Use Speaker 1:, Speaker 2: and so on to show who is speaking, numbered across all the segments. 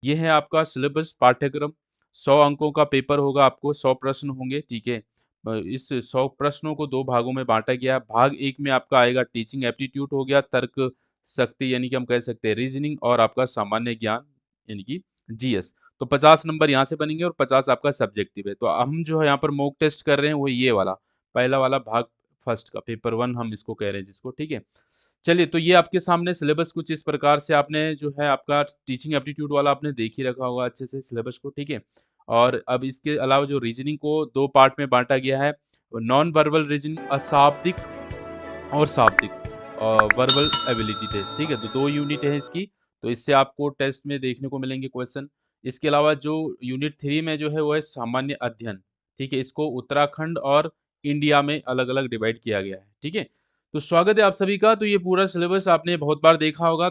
Speaker 1: ये है आपका सिलेबस पाठ्यक्रम। 100 अंकों का पेपर होगा, आपको 100 प्रश्न होंगे, ठीक है। इस 100 प्रश्नों को 2 भागों में बांटा गया है। भाग एक में आपका आएगा टीचिंग एप्टीट्यूड हो गया, तर्क शक्ति यानी कि हम कह सकते हैं रीजनिंग, और आपका सामान्य ज्ञान यानी कि जीएस। तो 50 नंबर यहाँ से बनेंगे और 50 आपका सब्जेक्टिव है। तो हम जो है यहाँ पर मॉक टेस्ट कर रहे हैं वो ये वाला पहला वाला भाग, फर्स्ट का पेपर 1 हम इसको कह रहे हैं जिसको, ठीक है। चलिए, तो ये आपके सामने सिलेबस कुछ इस प्रकार से आपने जो है आपका टीचिंग एप्टीट्यूड वाला आपने देख ही रखा होगा अच्छे से सिलेबस को, ठीक है। और अब इसके अलावा जो रीजनिंग को 2 पार्ट में बांटा गया है, नॉन वर्बल रीजनिंग, अशाब्दिक और शाब्दिक वर्बल एबिलिटी टेस्ट, ठीक है। तो 2 यूनिट है इसकी, तो इससे आपको टेस्ट में देखने को मिलेंगे क्वेश्चन। इसके अलावा जो यूनिट 3 में जो है वो है सामान्य अध्ययन, ठीक है। इसको उत्तराखंड और इंडिया में अलग-अलग डिवाइड किया गया है, ठीक है। तो स्वागत है आप सभी का। तो ये पूरा सिलेबस आपने बहुत बार देखा होगा।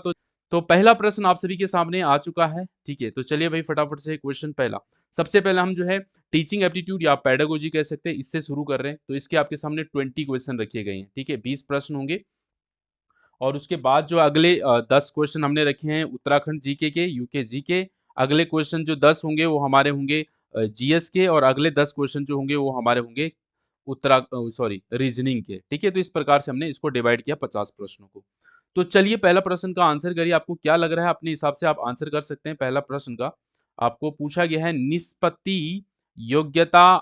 Speaker 1: तो पहला प्रश्न आप सभी के सामने आ चुका है, ठीक है। तो चलिए भाई फटाफट से क्वेश्चन पहला। सबसे पहले हम जो है टीचिंग एप्टीट्यूड या पेडागोजी कह सकते हैं, इससे शुरू कर रहे हैं। तो इसके आपके सामने 20 क्वेश्चन रखे गए हैं, ठीक है। 20 प्रश्न होंगे और उसके बाद जो अगले 10 क्वेश्चन हमने रखे हैं उत्तराखंड जीके के, यूके जीके। अगले क्वेश्चन जो 10 होंगे वो हमारे होंगे जीएस के, और अगले 10 क्वेश्चन जो होंगे वो हमारे होंगे रीजनिंग के, ठीक है। तो इस प्रकार से हमने इसको डिवाइड किया 50 प्रश्नों को। तो चलिए पहला प्रश्न का आंसर करिए। आपको क्या लग रहा है, अपने हिसाब से आप आंसर कर सकते हैं। पहला प्रश्न का आपको पूछा गया है निष्पत्ति योग्यता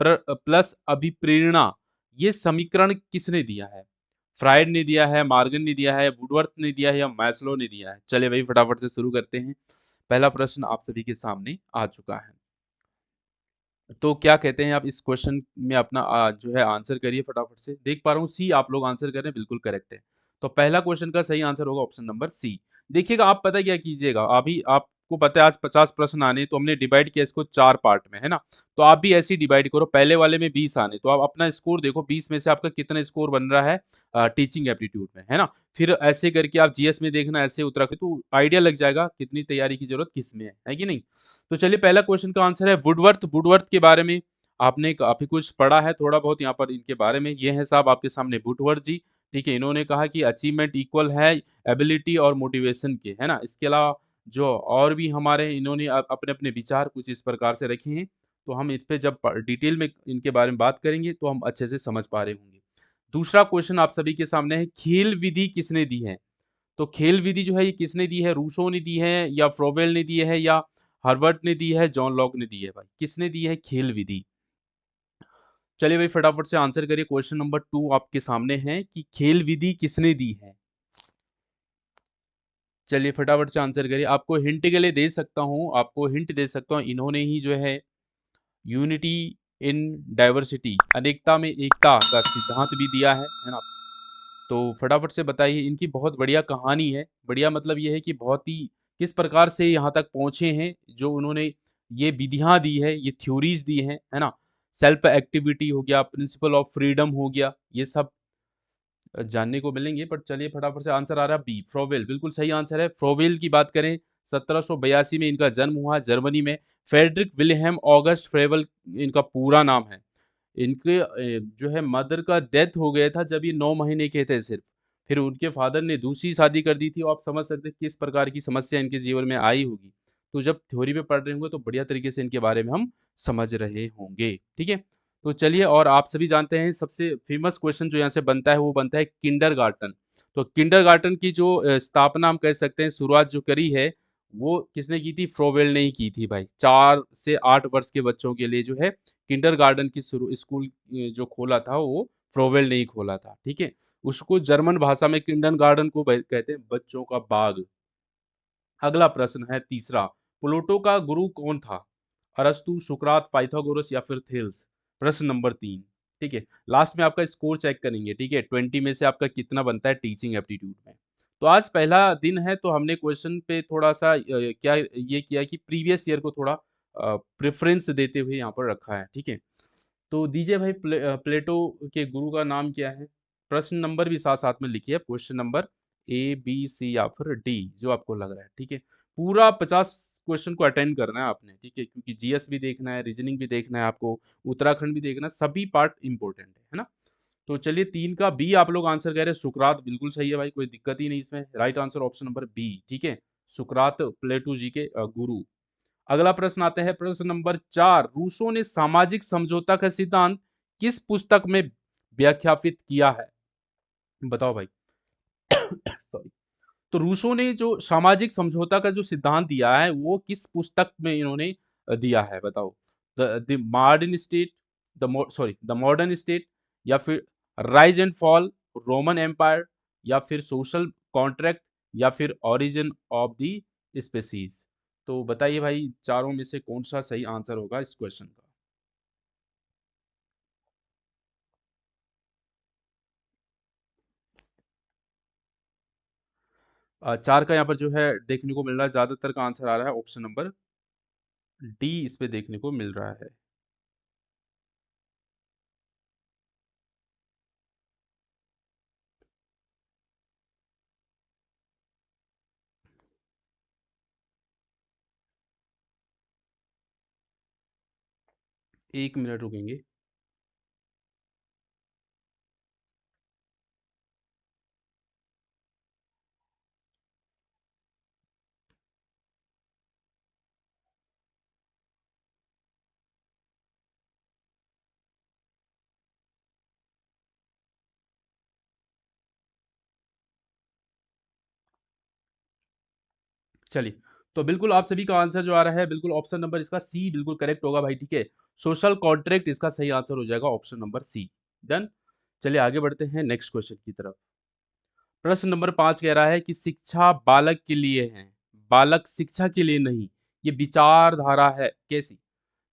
Speaker 1: प्लस अभिप्रेरणा, ये समीकरण किसने दिया है? फ्राइड ने दिया है, मॉर्गन ने दिया है, वुडवर्थ ने दिया है, या मैस्लो ने दिया है? चलिए भाई फटाफट से शुरू करते हैं। पहला प्रश्न आप सभी के सामने आ चुका है। तो क्या कहते हैं आप इस क्वेश्चन में अपना जो है आंसर करिए फटाफट से। देख पा रहा हूँ सी आप लोग आंसर कर रहे हैं, बिल्कुल करेक्ट है। तो पहला क्वेश्चन का सही आंसर होगा ऑप्शन नंबर सी। देखिएगा, आप पता क्या कीजिएगा, अभी आपको पता है आज 50 प्रश्न आने, तो हमने डिवाइड किया इसको 4 पार्ट में, है ना। तो आप भी ऐसे ही डिवाइड करो। पहले वाले में 20 आने, तो आप अपना स्कोर देखो 20 में से आपका कितना स्कोर बन रहा है टीचिंग एप्टीट्यूड में, है ना। फिर ऐसे करके आप जीएस में देखना, ऐसे उत्तराखंड, तो आइडिया लग जाएगा कितनी तैयारी की जरूरत किस में है कि नहीं। तो चलिए पहला क्वेश्चन का आंसर है वुडवर्थ। वुडवर्थ के बारे में आपने काफी कुछ पढ़ा है थोड़ा बहुत यहाँ पर इनके बारे में। ये है साहब आपके सामने वुडवर्थ जी, ठीक है। इन्होंने कहा कि अचीवमेंट इक्वल है एबिलिटी और मोटिवेशन के, है ना। इसके अलावा जो और भी हमारे इन्होंने अपने अपने विचार कुछ इस प्रकार से रखे हैं। तो हम इस पे जब डिटेल में इनके बारे में बात करेंगे तो हम अच्छे से समझ पा रहे होंगे। दूसरा क्वेश्चन आप सभी के सामने है, खेल विधि किसने दी है? तो खेल विधि जो है ये किसने दी है? रूसो ने दी है, या फ्रोवेल ने दी है, या हार्वर्ड ने दी है, जॉन लॉक ने दी है? भाई किसने दी है खेल विधि? चलिए भाई फटाफट से आंसर करिए। क्वेश्चन नंबर 2 आपके सामने है कि खेल विधि किसने दी है? चलिए फटाफट से आंसर करिए। आपको हिंट के लिए दे सकता हूँ, आपको हिंट दे सकता हूँ, इन्होंने ही जो है यूनिटी इन डाइवर्सिटी, अनेकता में एकता का सिद्धांत भी दिया है ना। तो फटाफट से बताइए, इनकी बहुत बढ़िया कहानी है। बढ़िया मतलब ये है कि बहुत ही किस प्रकार से यहाँ तक पहुंचे हैं, जो उन्होंने ये विधियां दी है, ये थ्योरीज दी हैं, है ना। सेल्फ एक्टिविटी हो गया, प्रिंसिपल ऑफ फ्रीडम हो गया, ये सब जानने को मिलेंगे। पर चलिए फटाफट से आंसर आ रहा है बी, फ्रोवेल। बिल्कुल सही आंसर है। फ्रोवेल की बात करें, 1782 में इनका जन्म हुआ जर्मनी में। फ्रेडरिक विलेहेम ऑगस्ट फ्रेवेल इनका पूरा नाम है। इनके जो है मदर का डेथ हो गया था जब ये 9 महीने के थे सिर्फ। फिर उनके फादर ने दूसरी शादी कर दी थी, और आप समझ सकते हैं किस प्रकार की समस्या इनके जीवन में आई होगी। तो जब थ्योरी पे पढ़ रहे होंगे तो बढ़िया तरीके से इनके बारे में हम समझ रहे होंगे, ठीक है। तो चलिए, और आप सभी जानते हैं सबसे फेमस क्वेश्चन जो यहाँ से बनता है वो बनता है किंडरगार्टन। तो किंडरगार्टन की जो स्थापना हम कह सकते हैं, शुरुआत जो करी है वो किसने की थी? फ्रोवेल ने ही की थी भाई। 4 से 8 वर्ष के बच्चों के लिए जो है किंडरगार्टन की शुरू स्कूल जो खोला था वो फ्रोवेल ने ही खोला था, ठीक है। उसको जर्मन भाषा में किंडरगार्टन को कहते हैं बच्चों का बाग। अगला प्रश्न है तीसरा, प्लूटो का गुरु कौन था? अरस्तु, सुकरात, पाइथागोरस, या फिर थेल्स? प्रश्न नंबर 3, ठीक है। लास्ट में आपका स्कोर चेक करेंगे, ठीक है। 20 में से आपका कितना बनता है टीचिंग एप्टीट्यूड में। तो आज पहला दिन है, तो हमने क्वेश्चन पे थोड़ा सा क्या ये किया कि प्रीवियस ईयर को थोड़ा प्रेफरेंस देते हुए यहाँ पर रखा है, ठीक है। तो दीजिए भाई प्लेटो के गुरु का नाम क्या है? प्रश्न नंबर भी साथ साथ में लिखिए, question number A B C या फिर डी, जो आपको लग रहा है, ठीक है। पूरा 50 क्वेश्चन को अटेंड करना है आपने, ठीक है, क्योंकि जीएस भी देखना है, रीजनिंग भी देखना है आपको, उत्तराखंड भी देखना है, सभी पार्ट इंपॉर्टेंट है ना। तो चलिए 3 का बी आप लोग आंसर कह रहे हैं, सुकरात। बिल्कुल सही है भाई, कोई दिक्कत ही नहीं इसमें। Right answer option number B, ठीक है। सुकरात प्लेटो जी के गुरु। अगला प्रश्न आता है प्रश्न नंबर 4, रूसो ने सामाजिक समझौता का सिद्धांत किस पुस्तक में व्याख्यापित किया है? बताओ भाई। सॉरी। तो रूसो ने जो सामाजिक समझौता का जो सिद्धांत दिया है वो किस पुस्तक में इन्होंने दिया है? बताओ। The modern state, the modern state, या फिर rise and fall, Roman empire, या फिर सोशल कॉन्ट्रैक्ट, या फिर ओरिजिन ऑफ द स्पेसीज। तो बताइए भाई, चारों में से कौन सा सही आंसर होगा इस क्वेश्चन का? चार का यहाँ पर जो है देखने को मिल रहा है, ज्यादातर का आंसर आ रहा है ऑप्शन नंबर डी, इस पे देखने को मिल रहा है। 1 मिनट रुकेंगे। चलिए, तो बिल्कुल आप सभी का आंसर जो आ रहा है बिल्कुल ऑप्शन नंबर इसका सी बिल्कुल करेक्ट होगा भाई, ठीक है। सोशल कॉन्ट्रैक्ट इसका सही आंसर हो जाएगा, ऑप्शन नंबर सी। डन। चलिए आगे बढ़ते हैं नेक्स्ट क्वेश्चन की तरफ। प्रश्न नंबर 5 कह रहा है कि शिक्षा बालक के लिए है, बालक शिक्षा के लिए नहीं। ये विचारधारा है कैसी?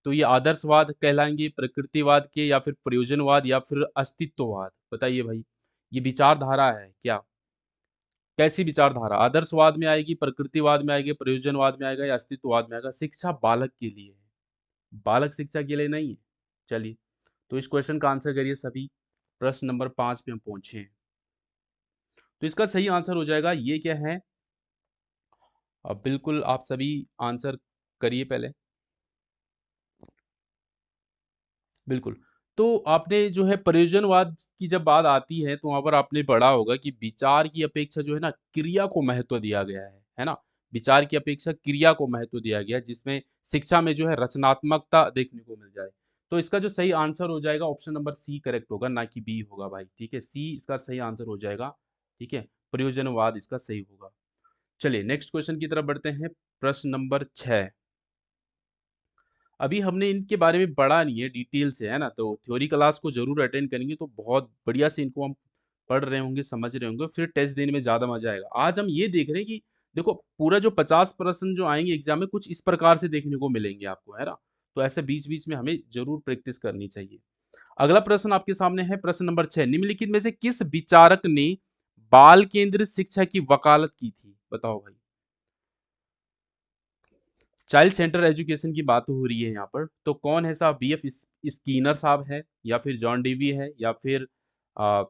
Speaker 1: तो ये आदर्शवाद कहलाएंगे, प्रकृतिवाद के, या फिर प्रयोजनवाद, या फिर अस्तित्ववाद? बताइए भाई, ये विचारधारा है क्या? कैसी विचारधारा? आदर्शवाद में आएगी, प्रकृतिवाद में आएगी, प्रयोजनवाद में आएगा, या अस्तित्ववाद में आएगा? शिक्षा बालक के लिए है, बालक शिक्षा के लिए नहीं है। चलिए, तो इस क्वेश्चन का आंसर करिए सभी। प्रश्न नंबर 5 पे हम पहुंचे हैं। तो इसका सही आंसर हो जाएगा, ये क्या है? अब बिल्कुल आप सभी आंसर करिए पहले। बिल्कुल। तो आपने जो है प्रयोजनवाद की जब बात आती है तो वहाँ पर आपने पढ़ा होगा कि विचार की अपेक्षा जो है ना क्रिया को महत्व दिया गया है ना? विचार की अपेक्षा क्रिया को महत्व दिया गया है, जिसमें शिक्षा में जो है रचनात्मकता देखने को मिल जाए। तो इसका जो सही आंसर हो जाएगा ऑप्शन नंबर सी करेक्ट होगा, ना कि बी होगा भाई, ठीक है? सी इसका सही आंसर हो जाएगा, ठीक है? प्रयोजनवाद इसका सही होगा। चलिए नेक्स्ट क्वेश्चन की तरफ बढ़ते हैं। प्रश्न नंबर 6। अभी हमने इनके बारे में पढ़ा नहीं है डिटेल से, है ना? तो थ्योरी क्लास को जरूर अटेंड करेंगे तो बहुत बढ़िया से इनको हम पढ़ रहे होंगे, समझ रहे होंगे, फिर टेस्ट देने में ज्यादा मजा आएगा। आज हम ये देख रहे हैं कि देखो पूरा जो 50% जो आएंगे एग्जाम में कुछ इस प्रकार से देखने को मिलेंगे आपको, है ना? तो ऐसे बीच बीच में हमें जरूर प्रैक्टिस करनी चाहिए। अगला प्रश्न आपके सामने है, प्रश्न नंबर 6, निम्नलिखित में से किस विचारक ने बाल केंद्रित शिक्षा की वकालत की थी? बताओ भाई। चाइल्ड सेंटर एजुकेशन की बात हो रही है यहाँ पर, तो कौन है साहब? बीएफ स्कीनर साहब है, या फिर जॉन डीवी है, या फिर आ,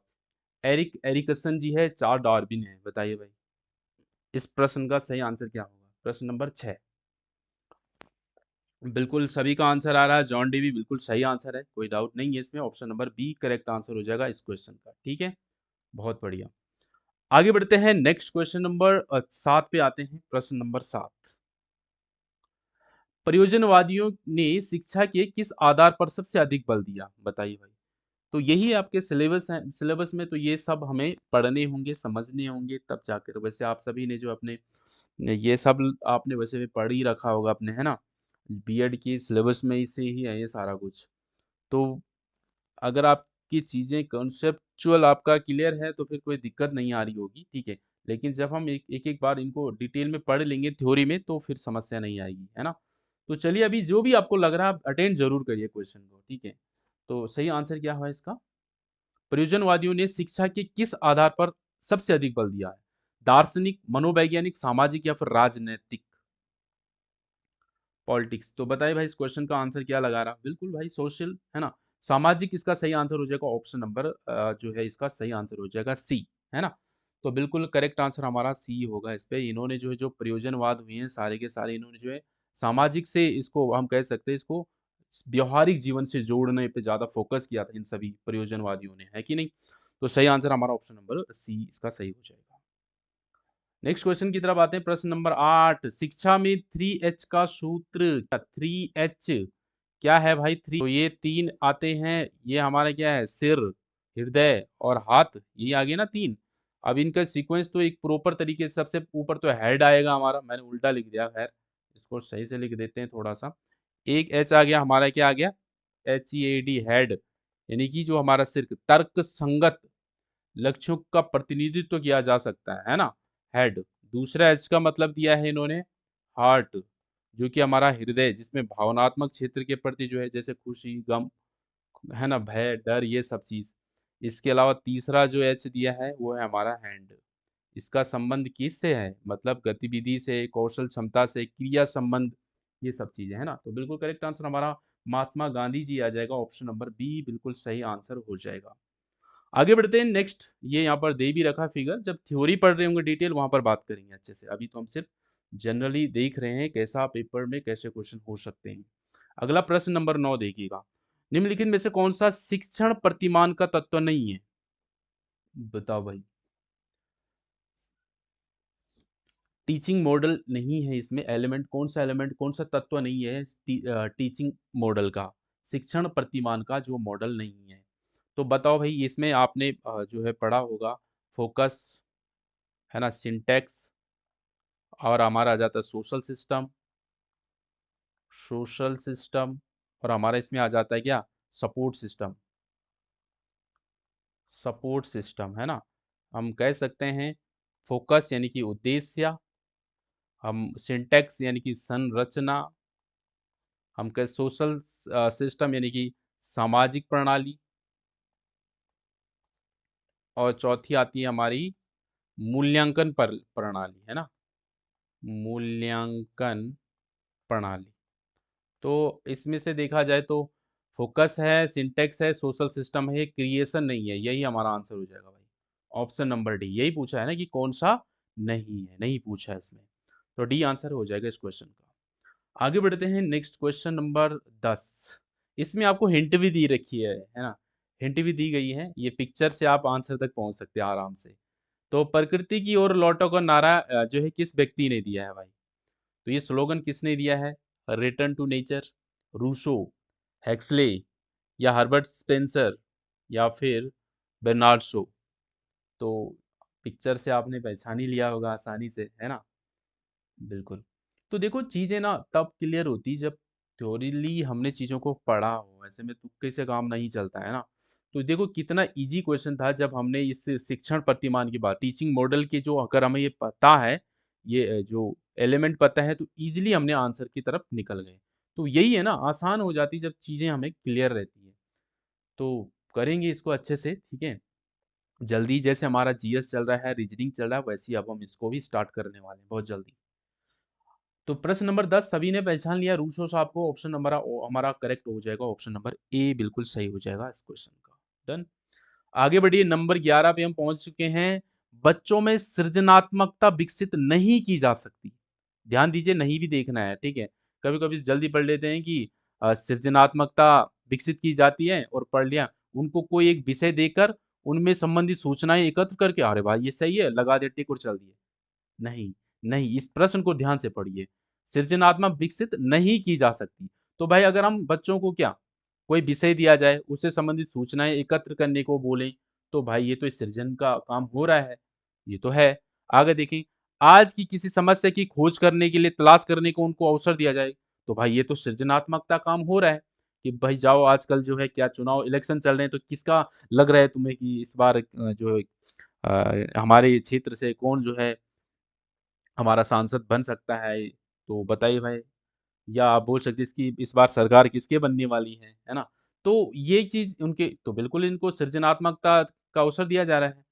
Speaker 1: एरिक एरिकसन जी है, चार्ल्स डार्विन है? बताइए भाई, इस प्रश्न का सही आंसर क्या होगा? प्रश्न नंबर 6। बिल्कुल सभी का आंसर आ रहा है, जॉन डीवी बिल्कुल सही आंसर है, कोई डाउट नहीं है इसमें। Option number B correct answer हो जाएगा इस क्वेश्चन का, ठीक है। बहुत बढ़िया। आगे बढ़ते हैं नेक्स्ट क्वेश्चन नंबर 7 पे आते हैं। प्रश्न नंबर 7, परियोजनवादियों ने शिक्षा के किस आधार पर सबसे अधिक बल दिया? बताइए भाई। तो यही आपके सिलेबस है, सिलेबस में तो ये सब हमें पढ़ने होंगे, समझने होंगे, तब जाकर। वैसे आप सभी ने जो अपने ये सब आपने वैसे भी पढ़ ही रखा होगा अपने, है ना? बीएड की सिलेबस में से ही है ये सारा कुछ। तो अगर आपकी चीज़ें कॉन्सेप्चुअल आपका क्लियर है तो फिर कोई दिक्कत नहीं आ रही होगी, ठीक है। लेकिन जब हम एक एक बार इनको डिटेल में पढ़ लेंगे थ्योरी में तो फिर समस्या नहीं आएगी, है ना? तो चलिए, अभी जो भी आपको लग रहा है आप अटेंड जरूर करिए क्वेश्चन को, ठीक है। तो सही आंसर क्या है इसका? प्रयोजनवादियों ने शिक्षा के किस आधार पर सबसे अधिक बल दिया है? दार्शनिक, मनोवैज्ञानिक, सामाजिक, या फिर राजनैतिक? पॉलिटिक्स। तो बताइए भाई, इस क्वेश्चन का आंसर क्या लगा रहा? बिल्कुल भाई सोशल, है ना? सामाजिक इसका सही आंसर हो जाएगा, ऑप्शन नंबर जो है इसका सही आंसर हो जाएगा सी, है ना? तो बिल्कुल करेक्ट आंसर हमारा सी होगा इस पे। इन्होंने जो है जो प्रयोजनवाद हुए हैं सारे के सारे, इन्होंने जो है सामाजिक से, इसको हम कह सकते हैं, इसको व्यवहारिक जीवन से जोड़ने पे ज्यादा फोकस किया था इन सभी प्रयोजनवादियों ने, है कि नहीं? तो सही आंसर हमारा ऑप्शन नंबर सी इसका सही हो जाएगा। नेक्स्ट क्वेश्चन की तरफ आते हैं। प्रश्न नंबर 8, शिक्षा में 3H का सूत्र 3H क्या है भाई? तो ये 3 आते हैं, ये हमारा क्या है? सिर, हृदय और हाथ, ये आ गए ना 3। अब इनका सीक्वेंस तो एक प्रॉपर तरीके से सबसे ऊपर तो हेड आएगा हमारा, मैंने उल्टा लिख दिया, खैर इसको सही से लिख देते हैं थोड़ा सा। एक एच आ गया हमारा, क्या आ गया? HEAD, हेड, यानी कि जो हमारा सिर, तर्क संगत लक्ष्यों का प्रतिनिधित्व किया जा सकता है ना, हेड। दूसरा एच का मतलब दिया है इन्होंने हार्ट, जो कि हमारा हृदय, जिसमें भावनात्मक क्षेत्र के प्रति जो है, जैसे खुशी, गम, है ना, भय, डर, ये सब चीज। इसके अलावा तीसरा जो एच दिया है वो है हमारा हैंड। इसका संबंध किससे है? मतलब गतिविधि से, कौशल क्षमता से, क्रिया संबंध, ये सब चीजें है ना। तो बिल्कुल करेक्ट आंसर हमारा महात्मा गांधी जी आ जाएगा, ऑप्शन नंबर बी बिल्कुल सही आंसर हो जाएगा। आगे बढ़ते हैं नेक्स्ट। ये यहाँ पर दे भी रखा फिगर, जब थ्योरी पढ़ रहे होंगे डिटेल, वहां पर बात करेंगे अच्छे से। अभी तो हम सिर्फ जनरली देख रहे हैं कैसा पेपर में कैसे क्वेश्चन हो सकते हैं। अगला प्रश्न नंबर 9 देखिएगा। निम्नलिखित में से कौन सा शिक्षण प्रतिमान का तत्व नहीं है? बताओ भाई। टीचिंग मॉडल नहीं है इसमें, एलिमेंट कौन सा, एलिमेंट कौन सा तत्व नहीं है टीचिंग मॉडल का, शिक्षण प्रतिमान का जो मॉडल नहीं है? तो बताओ भाई, इसमें आपने जो है पढ़ा होगा, फोकस, है ना, सिंटेक्स, और हमारा आ जाता है सोशल सिस्टम, सोशल सिस्टम, और हमारा इसमें आ जाता है क्या? सपोर्ट सिस्टम, सपोर्ट सिस्टम, है ना। हम कह सकते हैं फोकस यानी कि उद्देश्य, हम सिंटेक्स यानी कि संरचना, हम कह सोशल सिस्टम यानी कि सामाजिक प्रणाली, और चौथी आती है हमारी मूल्यांकन प्रणाली, है ना, मूल्यांकन प्रणाली। तो इसमें से देखा जाए तो फोकस है, सिंटेक्स है, सोशल सिस्टम है, क्रिएशन नहीं है, यही हमारा आंसर हो जाएगा भाई। ऑप्शन नंबर डी, यही पूछा है ना कि कौन सा नहीं है, नहीं पूछा है इसमें, तो डी आंसर हो जाएगा इस क्वेश्चन का। आगे बढ़ते हैं नेक्स्ट क्वेश्चन नंबर 10। इसमें आपको हिंट भी दी रखी है ना, हिंट भी दी गई है, ये पिक्चर से आप आंसर तक पहुंच सकते हैं आराम से। तो प्रकृति की ओर लौटो का नारा जो है किस व्यक्ति ने दिया है भाई? तो ये स्लोगन किसने दिया है? रिटर्न टू नेचर, रूसो, हेक्सले, या हर्बर्ट स्पेंसर, या फिर बेर्नार्ड शो? तो पिक्चर से आपने पहचान ही लिया होगा आसानी से, है ना। बिल्कुल। तो देखो चीजें ना तब क्लियर होती जब थ्योरीली हमने चीजों को पढ़ा हो, ऐसे में तुक्के से काम नहीं चलता है ना। तो देखो कितना इजी क्वेश्चन था जब हमने इस शिक्षण प्रतिमान की बात, टीचिंग मॉडल के जो, अगर हमें ये पता है, ये जो एलिमेंट पता है, तो इजीली हमने आंसर की तरफ निकल गए। तो यही है ना, आसान हो जाती जब चीजें हमें क्लियर रहती है। तो करेंगे इसको अच्छे से, ठीक है। जल्दी, जैसे हमारा जीएस चल रहा है, रीजनिंग चल रहा है, वैसे ही अब हम इसको भी स्टार्ट करने वाले हैं बहुत जल्दी। तो प्रश्न नंबर 10 सभी ने पहचान लिया, रूसो साहब को। ऑप्शन नंबर हमारा करेक्ट हो जाएगा, ऑप्शन नंबर ए बिल्कुल सही हो जाएगा इस क्वेश्चन का। डन। आगे बढ़िए, नंबर 11 पे हम पहुंच चुके हैं। बच्चों में सृजनात्मकता विकसित नहीं की जा सकती। ध्यान दीजिए, नहीं भी देखना है, ठीक है। कभी कभी जल्दी पढ़ लेते हैं कि सृजनात्मकता विकसित की जाती है और पढ़ लिया। उनको कोई एक विषय देकर उनमें संबंधित सूचनाएं एकत्र करके, अरे भाई ये सही है, लगा दे टिक और चल दिए। नहीं, नहीं, इस प्रश्न को ध्यान से पढ़िए। सृजनात्मक विकसित नहीं की जा सकती। तो भाई अगर हम बच्चों को क्या, कोई विषय दिया जाए, उससे संबंधित सूचनाएं एकत्र करने को बोले, तो भाई ये तो इस सृजन का काम हो रहा है, ये तो है। आगे देखिए, आज की किसी समस्या की खोज करने के लिए, तलाश करने को उनको अवसर दिया जाए, तो भाई ये तो सृजनात्मकता काम हो रहा है। कि भाई जाओ, आजकल जो है क्या चुनाव इलेक्शन चल रहे हैं, तो किसका लग रहा है तुम्हें कि इस बार जो है हमारे क्षेत्र से कौन जो है हमारा सांसद बन सकता है, तो बताइए भाई। या आप बोल सकते हैं इसकी इस बार सरकार किसके बनने वाली है ना। तो ये चीज उनके, तो बिल्कुल इनको सृजनात्मकता का अवसर दिया जा रहा है।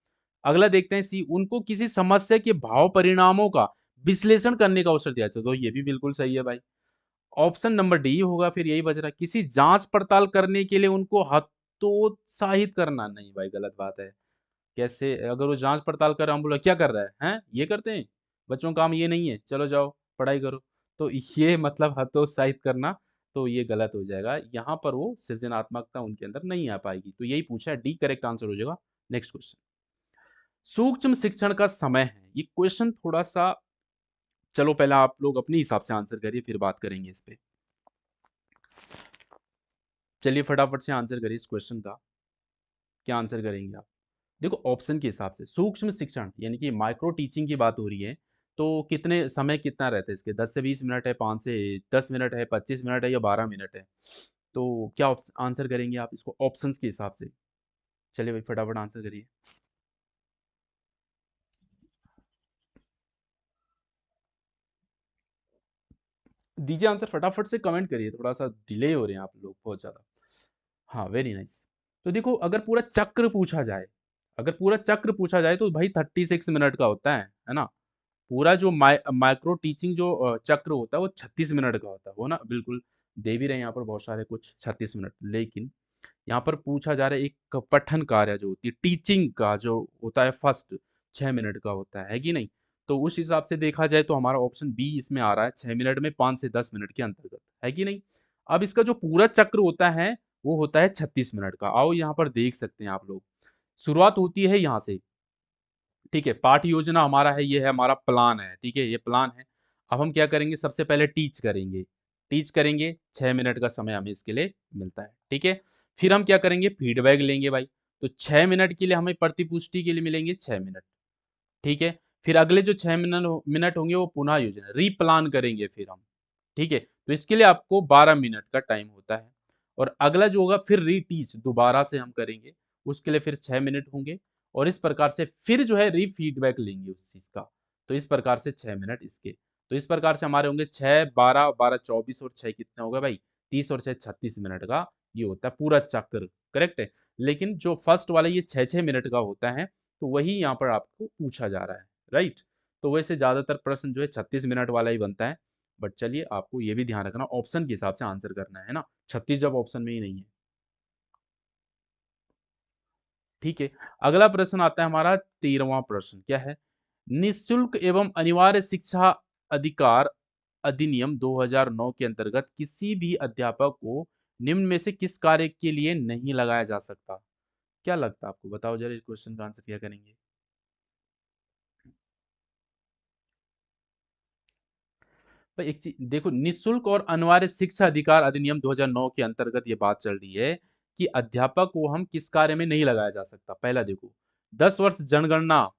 Speaker 1: अगला देखते हैं सी, उनको किसी समस्या के भाव परिणामों का विश्लेषण करने का अवसर दिया जाए, तो ये भी बिल्कुल सही है भाई। ऑप्शन नंबर डी होगा फिर, यही बच रहा है। किसी जांच पड़ताल करने के लिए उनको हतोत्साहित करना, नहीं भाई गलत बात है। कैसे, अगर वो जांच पड़ताल कर रहा है, हम बोला क्या कर रहा है, हैं ये करते हैं, बच्चों का काम ये नहीं है, चलो जाओ पढ़ाई करो, तो ये मतलब हतोत्साहित करना, तो ये गलत हो जाएगा। यहाँ पर वो सृजनात्मकता उनके अंदर नहीं आ पाएगी, तो यही पूछा है, डी करेक्ट आंसर हो जाएगा। नेक्स्ट क्वेश्चन, सूक्ष्म शिक्षण का समय है। ये क्वेश्चन थोड़ा सा, चलो पहले आप लोग अपने हिसाब से आंसर करिए, फिर बात करेंगे इस पे। चलिए फटाफट से आंसर करिए इस क्वेश्चन का। क्या आंसर करेंगे आप? देखो ऑप्शन के हिसाब से सूक्ष्म शिक्षण यानी कि माइक्रो टीचिंग की बात हो रही है, तो कितने समय कितना रहता है इसके? 10 से 20 मिनट है, 5 से 10 मिनट है, 25 मिनट है या 12 मिनट है? तो क्या आंसर करेंगे आप इसको ऑप्शंस के हिसाब से? चलिए भाई फटाफट आंसर करिए। दीजिए आंसर फटाफट से, कमेंट करिए, थोड़ा सा डिले हो रहे हैं आप लोग बहुत ज़्यादा। हाँ वेरी नाइस। तो देखो अगर पूरा चक्र पूछा जाए, अगर पूरा चक्र पूछा जाए तो भाई 36 मिनट का होता है ना? पूरा जो माइक्रो टीचिंग जो चक्र होता है वो 36 मिनट का होता है, वो ना बिल्कुल दे भी रहे हैं यहाँ पर बहुत सारे कुछ 36 मिनट। लेकिन यहाँ पर पूछा जा रहा है एक पठन कार्य जो होती है टीचिंग का जो होता है फर्स्ट 6 मिनट का होता है कि नहीं? तो उस हिसाब से देखा जाए तो हमारा ऑप्शन बी इसमें आ रहा है, 6 मिनट में 5 से 10 मिनट के अंतर्गत, है कि नहीं? अब इसका जो पूरा चक्र होता है वो होता है 36 मिनट का। आओ यहाँ पर देख सकते हैं आप लोग, शुरुआत होती है यहाँ से, ठीक है? पाठ योजना हमारा है, ये है हमारा प्लान है, ठीक है? ये प्लान है। अब हम क्या करेंगे, सबसे पहले टीच करेंगे, 6 मिनट का समय हमें इसके लिए मिलता है, ठीक है? फिर हम क्या करेंगे, फीडबैक लेंगे भाई। तो 6 मिनट के लिए हमें प्रतिपुष्टि के लिए मिलेंगे 6 मिनट, ठीक है? फिर अगले जो 6 मिनट होंगे वो पुनः योजना रीप्लान करेंगे फिर हम, ठीक है? तो इसके लिए आपको 12 मिनट का टाइम होता है। और अगला जो होगा फिर रीटीच दोबारा से हम करेंगे, उसके लिए फिर 6 मिनट होंगे। और इस प्रकार से फिर जो है री फीडबैक लेंगे उस चीज का। तो इस प्रकार से 6 मिनट इसके। तो इस प्रकार से हमारे होंगे 6, 12, 12, 24 और 6 कितने हो गए भाई? 30 और 6 36 मिनट का ये होता है पूरा चक्र, करेक्ट है? लेकिन जो फर्स्ट वाला ये 6 6 मिनट का होता है, तो वही यहाँ पर आपको पूछा जा रहा है, राइट? तो वैसे ज्यादातर प्रश्न जो है 36 मिनट वाला ही बनता है। बट चलिए आपको ये भी ध्यान रखना, ऑप्शन के हिसाब से आंसर करना है ना, 36 जब ऑप्शन में ही नहीं है, ठीक है? अगला प्रश्न आता है हमारा 13वां प्रश्न, क्या है? निःशुल्क एवं अनिवार्य शिक्षा अधिकार अधिनियम 2009 के अंतर्गत किसी भी अध्यापक को निम्न में से किस कार्य के लिए नहीं लगाया जा सकता? क्या लगता है आपको? बताओ जरा, इस क्वेश्चन का आंसर क्या करेंगे? तो एक चीज देखो, निःशुल्क और अनिवार्य शिक्षा अधिकार अधिनियम 2009 के अंतर्गत ये बात चल रही है कि अध्यापक को हम किस कार्य में नहीं लगाया जा सकता। पहला देखो, 10 वर्ष जनगणना,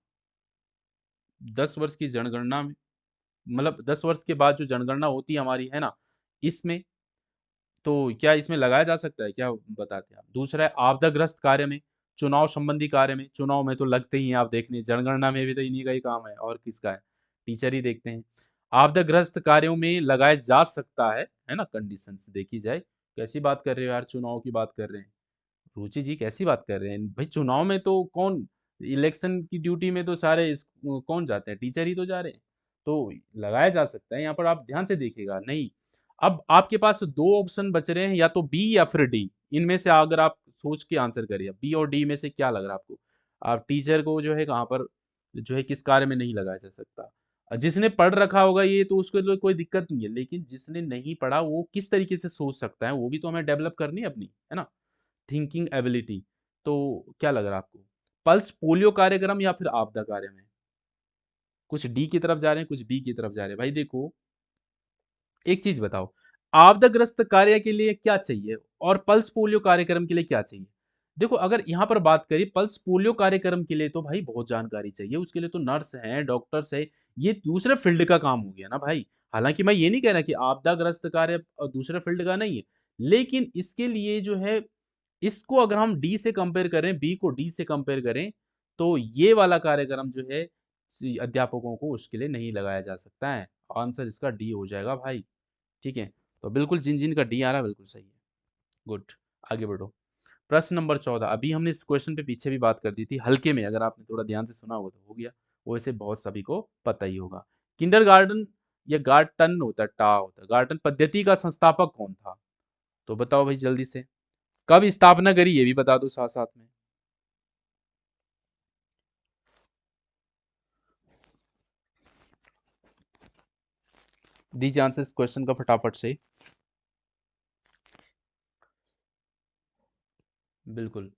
Speaker 1: 10 वर्ष की जनगणना में, मतलब 10 वर्ष के बाद जो जनगणना होती है हमारी, है ना? इसमें तो क्या इसमें लगाया जा सकता है क्या, बताते हैं आप? दूसरा है आपदाग्रस्त कार्य में, चुनाव संबंधी कार्य में, चुनाव में तो लगते ही हैं आप देखने, जनगणना में भी तो इन्हीं का ही काम है, और किसका है? टीचर ही देखते हैं। आपदाग्रस्त कार्यों में लगाया जा सकता है ना? कंडीशन से देखी जाए। कैसी बात कर रहे हो यार, चुनाव की बात कर रहे हैं? रुचि जी कैसी बात कर रहे हैं भाई? चुनाव में तो कौन, इलेक्शन की ड्यूटी में तो सारे कौन जाते हैं? टीचर ही तो जा रहे हैं। तो लगाया जा सकता है, यहाँ पर आप ध्यान से देखिएगा। नहीं, अब आपके पास दो ऑप्शन बच रहे हैं, या तो बी या फिर डी। इनमें से अगर आप सोच के आंसर करिए, बी और डी में से क्या लग रहा है आपको? आप टीचर को जो है कहाँ पर, जो है किस कार्य में नहीं लगाया जा सकता? जिसने पढ़ रखा होगा ये तो उसके लिए कोई दिक्कत नहीं है, लेकिन जिसने नहीं पढ़ा वो किस तरीके से सोच सकता है, वो भी तो हमें डेवलप करनी है अपनी, है ना? Thinking ability. तो क्या लग रहा है आपको? पल्स पोलियो कार्यक्रम या फिर आपदा कार्य में? कुछ डी की तरफ जा रहे हैं, कुछ बी की तरफ जा रहे हैं। भाई देखो, एक चीज बताओ, आपदाग्रस्त कार्य के लिए क्या चाहिए और पल्स पोलियो कार्यक्रम के लिए क्या चाहिए? देखो अगर यहाँ पर बात करें पल्स पोलियो कार्यक्रम के लिए, तो भाई बहुत जानकारी चाहिए उसके लिए, तो नर्स हैं, डॉक्टर्स है, ये दूसरे फील्ड का काम हो गया ना भाई। हालांकि मैं ये नहीं कह रहा कि आपदाग्रस्त कार्य दूसरे फील्ड का नहीं है, लेकिन इसके लिए जो है, इसको अगर हम डी से कंपेयर करें, बी को डी से कंपेयर करें, तो ये वाला कार्यक्रम जो है अध्यापकों को उसके लिए नहीं लगाया जा सकता है। आंसर इसका डी हो जाएगा भाई, ठीक है? तो बिल्कुल जिन जिन का डी आ रहा है बिल्कुल सही है। गुड, आगे बढ़ो। प्रश्न नंबर 14, अभी हमने इस क्वेश्चन पे पीछे भी बात कर दी थी हल्के में, अगर आपने थोड़ा ध्यान से सुना होगा तो हो गया, वो ऐसे बहुत सभी को पता ही होगा। किंडरगार्टन या गार्टन होता है, टा होता है, गार्टन पद्धति का संस्थापक कौन था? तो बताओ भाई जल्दी से, कब स्थापना करी ये भी बता दो साथ साथ में। दीजिए आंसर इस क्वेश्चन का फटाफट से। बिल्कुल।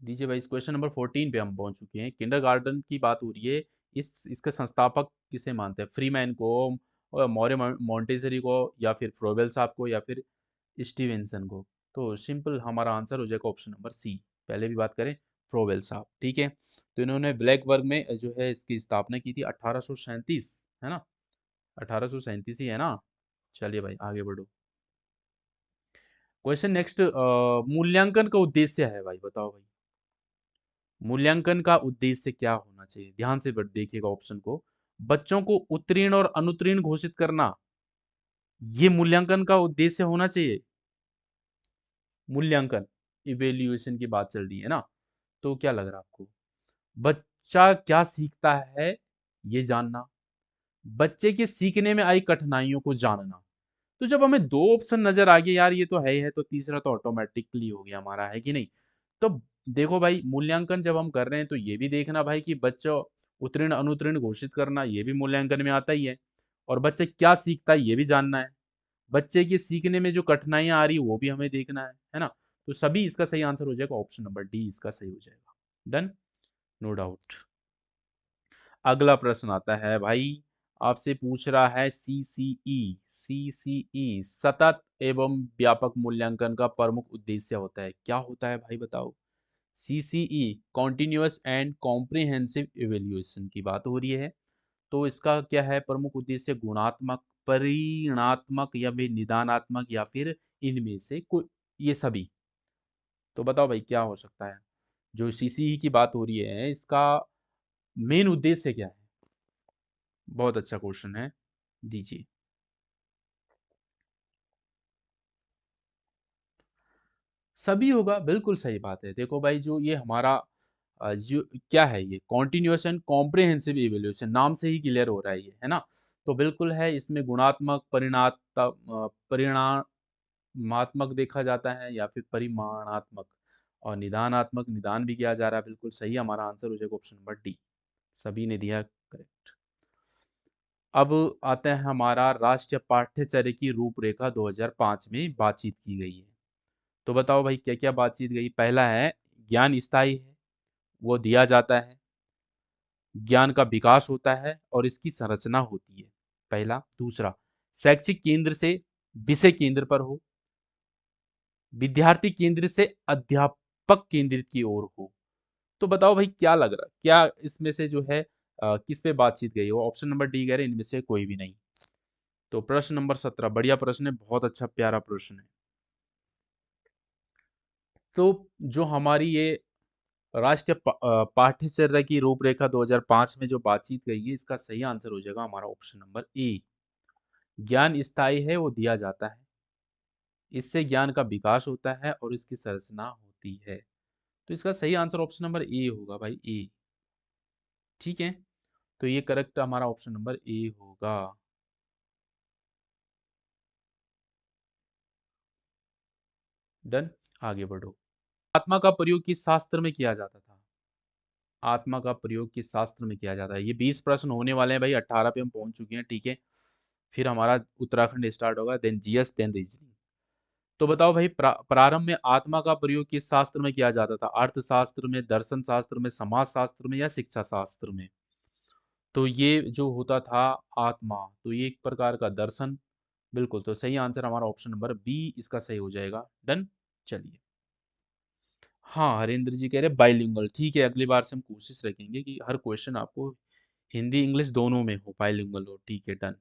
Speaker 1: दीजिए भाई, इस क्वेश्चन नंबर 14 पे हम पहुंच चुके हैं। किंडरगार्टन की बात हो रही है। इसके संस्थापक किसे मानते हैं? फ्रीमैन को, और मौर्य मॉन्टेसरी को, या फिर फ्रोबेल साहब को, या फिर स्टीवेंसन को? तो सिंपल हमारा आंसर हो जाएगा ऑप्शन नंबर सी। पहले भी बात करें, फ्रोबेल साहब, ठीक है। तो इन्होंने ब्लैक वर्ग में जो है इसकी स्थापना की थी 1837, है ना? 1837 ही है ना? चलिए भाई आगे बढ़ो। क्वेश्चन नेक्स्ट, मूल्यांकन का उद्देश्य है भाई, बताओ भाई। मूल्यांकन का उद्देश्य क्या होना चाहिए? ध्यान से देखिएगा ऑप्शन को। बच्चों को उत्तीर्ण और अनुत्तीर्ण घोषित करना, ये मूल्यांकन का उद्देश्य होना चाहिए। मूल्यांकन, इवेल्युएशन की बात चल रही है ना? तो क्या लग रहा है आपको? बच्चा क्या सीखता है, ये जानना। बच्चे के सीखने में आई कठिनाइयों को जानना। तो जब हमें दो ऑप्शन नजर आ गए यार, ये तो है ही है, तो तीसरा तो ऑटोमेटिकली हो गया हमारा, है कि नहीं? तो देखो भाई, मूल्यांकन जब हम कर रहे हैं तो ये भी देखना भाई कि बच्चा उत्तीर्ण अनुत्तीर्ण घोषित करना, ये भी मूल्यांकन में आता ही है। और बच्चा क्या सीखता है ये भी जानना है। बच्चे के सीखने में जो कठिनाइयां आ रही है वो भी हमें देखना है ना? तो सभी, इसका सही आंसर हो जाएगा ऑप्शन नंबर डी, इसका सही हो जाएगा। Done, no doubt. अगला प्रश्न आता है भाई, आपसे पूछ रहा है सीसीई। सीसीई सतत एवं व्यापक मूल्यांकन का प्रमुख उद्देश्य होता है, क्या होता है भाई बताओ? CCE, continuous and comprehensive evaluation की बात हो रही है। तो इसका क्या है प्रमुख उद्देश्य? गुणात्मक, परिणात्मक, या फिर निदानात्मक, या फिर इनमें से कोई, ये सभी? तो बताओ भाई क्या हो सकता है? जो सीसीई की बात हो रही है, इसका मेन उद्देश्य क्या है? बहुत अच्छा क्वेश्चन है, दीजिए। सभी होगा, बिल्कुल सही बात है। देखो भाई, जो ये हमारा जो क्या है, ये कॉन्टिन्यूअस एंड कॉम्प्रिहेंसिव इवेल्यूशन, नाम से ही क्लियर हो रहा है ये, है ना? तो बिल्कुल है, इसमें गुणात्मक, परिणामात्मक देखा जाता है, या फिर परिमाणात्मक, और निदानात्मक, निदान भी किया जा रहा है। बिल्कुल सही, हमारा आंसर हो जाएगा ऑप्शन नंबर डी। सभी ने दिया करेक्ट। अब आता है हमारा राष्ट्रीय पाठ्यचर्या की रूपरेखा 2005 में बातचीत की गई है। तो बताओ भाई क्या क्या बातचीत गई? पहला है, ज्ञान स्थायी है, वो दिया जाता है। ज्ञान का विकास होता है और इसकी संरचना होती है, पहला। दूसरा, शैक्षिक केंद्र से विषय केंद्र पर हो, विद्यार्थी केंद्र से अध्यापक केंद्रित की ओर हो। तो बताओ भाई क्या लग रहा है, क्या इसमें से जो है किस पे बातचीत गई हो? ऑप्शन नंबर डी कह रहे हैं इनमें से कोई भी नहीं। तो प्रश्न नंबर 17 बढ़िया प्रश्न है, बहुत अच्छा प्यारा प्रश्न है। तो जो हमारी ये राष्ट्रीय पाठ्यचर्या की रूपरेखा 2005 में जो बातचीत गई है, इसका सही आंसर हो जाएगा हमारा ऑप्शन नंबर ए। ज्ञान स्थायी है, वो दिया जाता है, इससे ज्ञान का विकास होता है और इसकी संरचना होती है। तो इसका सही आंसर ऑप्शन नंबर ए होगा भाई, ए। ठीक है, तो ये करेक्ट हमारा ऑप्शन नंबर ए होगा। डन, आगे बढ़ो। आत्मा का प्रयोग किस शास्त्र में किया जाता था? आत्मा का प्रयोग किस शास्त्र में किया जाता है? ये 20 प्रश्न होने वाले हैं भाई, 18 पे हम पहुंच चुके हैं, ठीक है। फिर हमारा उत्तराखंड स्टार्ट होगा, देन जीएस, देन रीजनिंग। तो बताओ भाई, प्रारंभ में आत्मा का प्रयोग किस शास्त्र में किया जाता था? अर्थशास्त्र में, दर्शन शास्त्र में, समाज शास्त्र में, या शिक्षा शास्त्र में? तो ये जो होता था आत्मा, तो ये एक प्रकार का दर्शन। बिल्कुल, तो सही आंसर हमारा ऑप्शन नंबर बी, इसका सही हो जाएगा। डन, चलिए। हाँ, हरेंद्र जी कह रहे बाइलिंगुअल, ठीक है, अगली बार से हम कोशिश रखेंगे कि हर क्वेश्चन आपको हिंदी इंग्लिश दोनों में हो, बाइलिंगुअल हो, ठीक है। डन,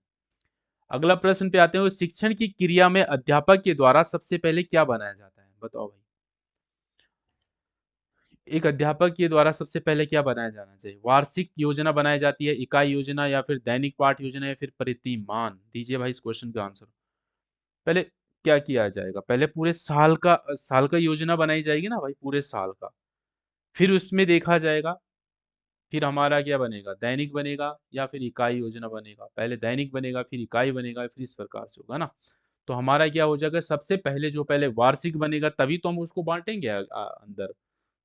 Speaker 1: अगला प्रश्न पे आते हैं। शिक्षण की क्रिया में अध्यापक के द्वारा सबसे पहले क्या बनाया जाता है? बताओ भाई, एक अध्यापक के द्वारा सबसे पहले क्या बनाया जाना चाहिए? वार्षिक योजना बनाई जाती है, इकाई योजना, या फिर दैनिक पाठ योजना, या फिर प्रतिमान? दीजिए भाई इस क्वेश्चन का आंसर। पहले क्या किया जाएगा? पहले पूरे साल का योजना बनाई जाएगी ना भाई, पूरे साल का। फिर उसमें देखा जाएगा, फिर हमारा क्या बनेगा? दैनिक बनेगा या फिर इकाई योजना बनेगा? पहले दैनिक बनेगा, फिर इकाई बनेगा, फिर इस प्रकार से होगा ना? तो हमारा क्या हो जाएगा? सबसे पहले जो पहले वार्षिक बनेगा तभी तो हम उसको बांटेंगे अंदर।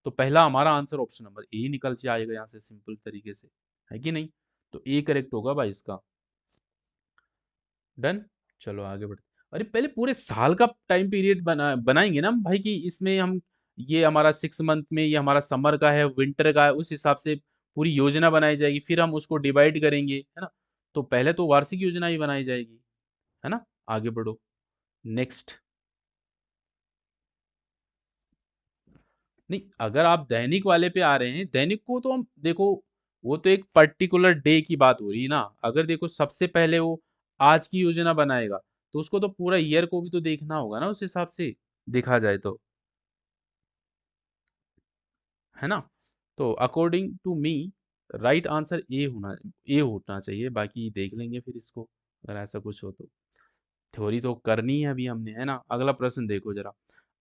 Speaker 1: तो पहला हमारा आंसर ऑप्शन नंबर ए निकल के आएगा यहाँ से, सिंपल तरीके से, है कि नहीं? तो ए करेक्ट होगा भाई इसका। डन, चलो आगे बढ़ते। अरे पहले पूरे साल का टाइम पीरियड बनाएंगे ना हम भाई, कि इसमें हम ये हमारा 6 मंथ में, ये हमारा समर का है, विंटर का है, उस हिसाब से पूरी योजना बनाई जाएगी, फिर हम उसको डिवाइड करेंगे, है ना। तो पहले तो वार्षिक योजना ही बनाई जाएगी, है ना। आगे बढ़ो, नेक्स्ट। नहीं, अगर आप दैनिक वाले पे आ रहे हैं, दैनिक को तो हम देखो, वो तो एक पर्टिकुलर डे की बात हो रही है ना। अगर देखो सबसे पहले वो आज की योजना बनाएगा, तो उसको तो पूरा ईयर को भी तो देखना होगा ना, उस हिसाब से देखा जाए तो, है ना। तो according to me right answer A होना चाहिए, बाकी देख लेंगे फिर इसको, अगर ऐसा कुछ हो तो। थ्योरी तो करनी है अभी हमने, है ना। अगला प्रश्न देखो जरा।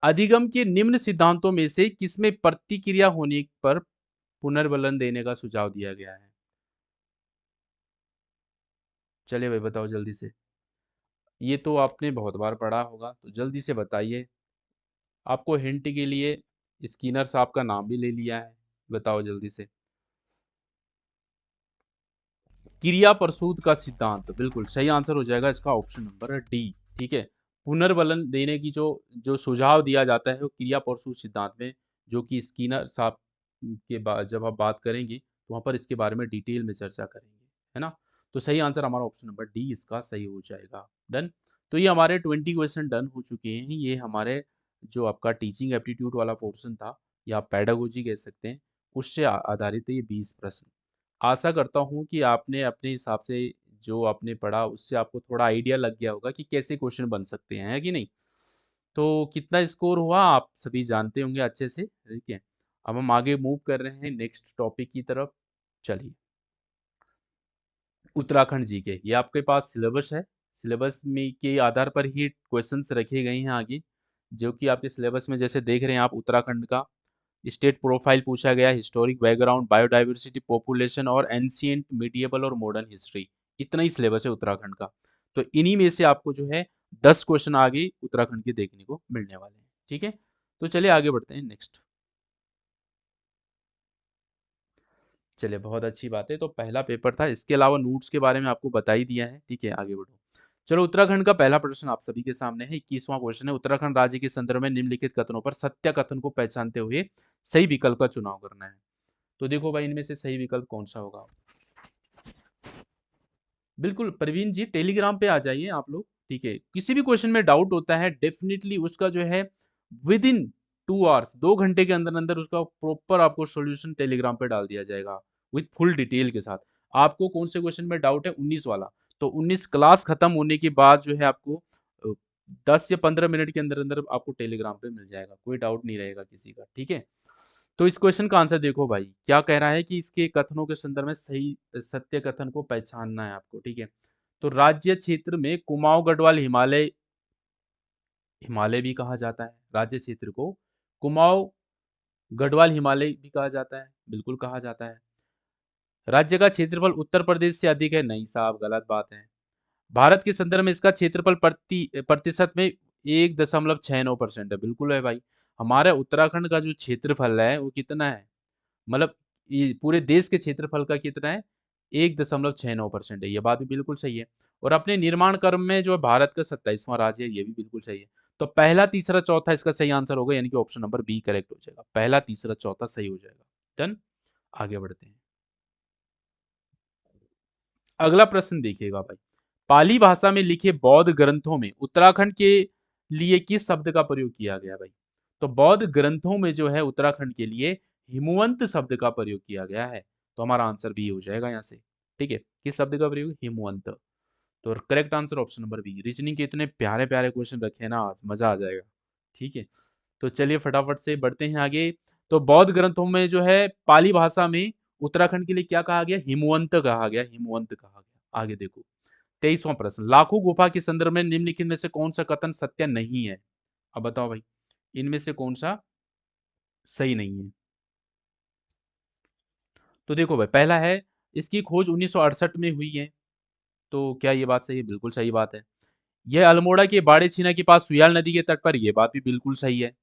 Speaker 1: अधिगम के निम्न सिद्धांतों में से किसमें प्रतिक्रिया होने पर पुनर्बलन देने का सुझाव दिया गया है? चलिए भाई बताओ जल्दी से। ये तो आपने बहुत बार पढ़ा होगा, तो जल्दी से बताइए। आपको हिंट के लिए स्किनर साहब का नाम भी ले लिया है, बताओ जल्दी से। क्रिया प्रसूत का सिद्धांत, बिल्कुल सही आंसर हो जाएगा इसका, ऑप्शन नंबर डी। ठीक है। पुनर्बलन देने की जो जो सुझाव दिया जाता है वो क्रिया प्रसूत सिद्धांत में, जो कि स्किनर साहब के बाद जब आप बात करेंगे तो वहां पर इसके बारे में डिटेल में चर्चा करेंगे, है ना। तो सही आंसर हमारा ऑप्शन नंबर डी इसका सही हो जाएगा। डन। तो ये हमारे 20 क्वेश्चन डन हो चुके हैं। ये हमारे जो आपका टीचिंग एप्टीट्यूड वाला पोर्शन था, या आप पेडागोजी कह सकते हैं, उससे आधारित है ये 20 प्रश्न। आशा करता हूँ कि आपने अपने हिसाब से जो आपने पढ़ा उससे आपको थोड़ा आइडिया लग गया होगा कि कैसे क्वेश्चन बन सकते हैं, है कि नहीं। तो कितना स्कोर हुआ आप सभी जानते होंगे अच्छे से, ठीक है। अब हम आगे मूव कर रहे हैं नेक्स्ट टॉपिक की तरफ। चलिए, उत्तराखंड जी के, ये आपके पास सिलेबस है। सिलेबस में के आधार पर ही क्वेश्चंस रखे गए हैं आगे, जो कि आपके सिलेबस में जैसे देख रहे हैं आप, उत्तराखंड का स्टेट प्रोफाइल पूछा गया, हिस्टोरिक बैकग्राउंड, बायोडाइवर्सिटी, पॉपुलेशन और एंशियंट, मिडिएवल और मॉडर्न हिस्ट्री। इतना ही सिलेबस है उत्तराखंड का। तो इन्हीं में से आपको जो है 10 क्वेश्चन आगे उत्तराखंड के देखने को मिलने वाले हैं, ठीक है। तो चलिए आगे बढ़ते हैं नेक्स्ट। चलिए बहुत अच्छी बात है, तो पहला पेपर था, इसके अलावा नोट्स के बारे में आपको बता ही दिया है, ठीक है। आगे बढ़ो। चलो, उत्तराखंड का पहला प्रश्न आप सभी के सामने है। 21वां क्वेश्चन है, उत्तराखंड राज्य के संदर्भ में निम्नलिखित कथनों पर सत्य कथन को पहचानते हुए सही विकल्प का चुनाव करना है। तो देखो भाई, इनमें से सही विकल्प कौन सा होगा। बिल्कुल प्रवीण जी, टेलीग्राम पे आ जाइए आप लोग, ठीक है। किसी भी क्वेश्चन में डाउट होता है, डेफिनेटली उसका जो है विद इन 2 आवर्स, 2 घंटे के अंदर अंदर उसका प्रॉपर आपको सॉल्यूशन टेलीग्राम पे डाल दिया जाएगा, विथ फुल डिटेल के साथ। आपको कौन से क्वेश्चन में डाउट है, 19 वाला, तो 19 क्लास खत्म होने के बाद जो है आपको 10 या 15 मिनट के अंदर अंदर आपको टेलीग्राम पे मिल जाएगा, कोई डाउट नहीं रहेगा किसी का, ठीक है। तो इस क्वेश्चन का आंसर देखो भाई, क्या कह रहा है कि इसके कथनों के संदर्भ में सही सत्य कथन को पहचानना है आपको, ठीक है। तो राज्य क्षेत्र में कुमाऊं गढ़वाल हिमालय, हिमालय भी कहा जाता है राज्य क्षेत्र को, कुमाऊं गढ़वाल हिमालय भी कहा जाता है, बिल्कुल कहा जाता है। राज्य का क्षेत्रफल उत्तर प्रदेश से अधिक है, नहीं साहब, गलत बात है। भारत के संदर्भ में इसका क्षेत्रफल प्रतिशत में 1.69% है, बिल्कुल है भाई। हमारे उत्तराखंड का जो क्षेत्रफल है वो कितना है, मतलब ये पूरे देश के क्षेत्रफल का कितना है, 1.69% है, ये बात भी बिल्कुल सही है। और अपने निर्माण क्रम में जो भारत का 27वां राज्य है, ये भी बिल्कुल सही है। तो पहला तीसरा चौथा इसका सही आंसर होगा, यानी कि ऑप्शन नंबर बी करेक्ट हो जाएगा, पहला तीसरा चौथा सही हो जाएगा। डन। आगे बढ़ते हैं। अगला प्रश्न देखिएगा भाई, पाली भाषा में लिखे बौद्ध ग्रंथों में उत्तराखंड के लिए किस शब्द का प्रयोग किया गया भाई। तो बौद्ध ग्रंथों में जो है उत्तराखंड के लिए हिमवंत शब्द का प्रयोग किया गया है, तो हमारा आंसर बी हो जाएगा यहाँ से, ठीक है। किस शब्द का प्रयोग, हिमवंत। तो correct answer option number B. Reasoning के इतने प्यारे प्यारे क्वेश्चन रखे हैं ना, आज मजा आ जाएगा, ठीक है। तो चलिए फटाफट से बढ़ते हैं आगे। तो बौद्ध ग्रंथों में जो है पाली भाषा में उत्तराखंड के लिए क्या कहा गया, हिमवंत कहा गया, हिमवंत कहा गया। आगे देखो, 23वां प्रश्न, लाखों गुफा के संदर्भ में निम्नलिखित में से कौन सा कथन सत्य नहीं है। अब बताओ भाई, इनमें से कौन सा सही नहीं है। तो देखो भाई, पहला है इसकी खोज 1968 में हुई है, तो क्या ये बात सही है, बिल्कुल सही बात है। यह अल्मोड़ा के बाड़े छीना के पास सुयाल नदी के तट पर, यह बात भी बिल्कुल सही है।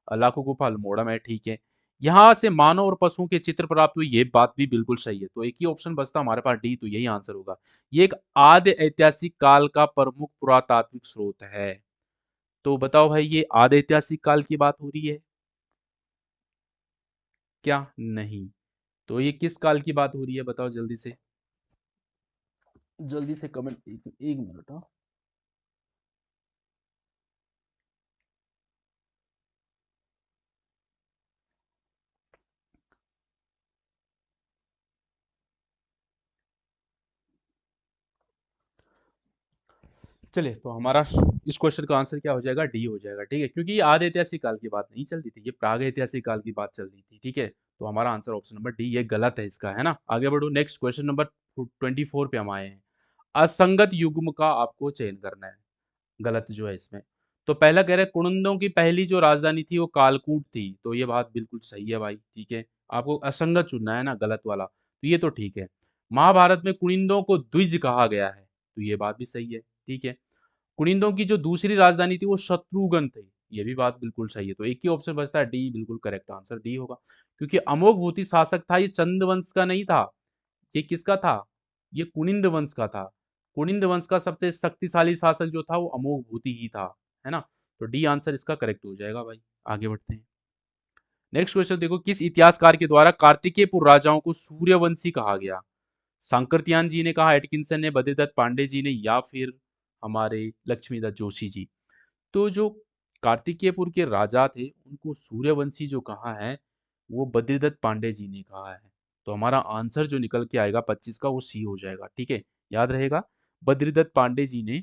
Speaker 1: लाखों गुफा अल्मोड़ा में है, ठीक है। यहाँ से मानव और पशुओं के चित्र प्राप्त हुए, ये बात भी बिल्कुल सही है। तो एक ही ऑप्शन बचता हमारे पास, डी, तो यही आंसर होगा। ये एक आद्य ऐतिहासिक काल का प्रमुख पुरातात्विक स्रोत है। तो बताओ भाई, ये आद्य ऐतिहासिक काल की बात हो रही है। क्या नहीं। तो ये किस काल की बात हो रही है बताओ जल्दी से, जल्दी से कमेंट, एक मिनट। हाँ, चलिए तो हमारा इस क्वेश्चन का आंसर क्या हो जाएगा, डी हो जाएगा, ठीक है, क्योंकि ये आदि ऐतिहासिक काल की बात नहीं चल रही थी, ये प्राग ऐतिहासिक काल की बात चल रही थी, ठीक है। तो हमारा आंसर ऑप्शन नंबर डी ये गलत है इसका, है ना। आगे बढ़ो, नेक्स्ट क्वेश्चन नंबर 24 पे हम आए हैं। असंगत युग्म का आपको चयन करना है, गलत जो है इसमें। तो पहला कह रहे हैं कुणिंदों की पहली जो राजधानी थी वो कालकूट थी, तो ये बात बिल्कुल सही है भाई, ठीक है। आपको असंगत चुनना है ना, गलत वाला, तो ये तो ठीक है। महाभारत में कुणिंदों को द्विज कहा गया है, तो ये बात भी सही है, ठीक है। कुणिंदों की जो दूसरी राजधानी थी वो शत्रुघ्न थी, ये भी बात बिल्कुल सही है। तो एक ही ऑप्शन बचता है डी, बिल्कुल करेक्ट आंसर डी होगा, क्योंकि अमोघवर्ती शासक था, ये चंद वंश का नहीं था। ये किसका था, ये कुनिंद वंश का था। कुनिंद वंश का सबसे शक्तिशाली शासक जो था वो अमोघवर्ती ही था, है ना। तो डी आंसर इसका करेक्ट हो जाएगा भाई। आगे बढ़ते हैं, नेक्स्ट क्वेश्चन देखो, किस इतिहासकार के द्वारा कार्तिकेयपुर राजाओं को सूर्यवंशी कहा गया। सांकृत्यायन जी ने कहा, एटकिंसन ने, बद्रीदत्त पांडे जी ने, या फिर हमारे लक्ष्मीदत्त जोशी जी। तो जो कार्तिकेयपुर के राजा थे उनको सूर्यवंशी जो कहा है वो बद्रीदत्त पांडे जी ने कहा है। तो हमारा आंसर जो निकल के आएगा 25 का वो सी हो जाएगा, ठीक है, याद रहेगा। बद्रीदत्त पांडे जी ने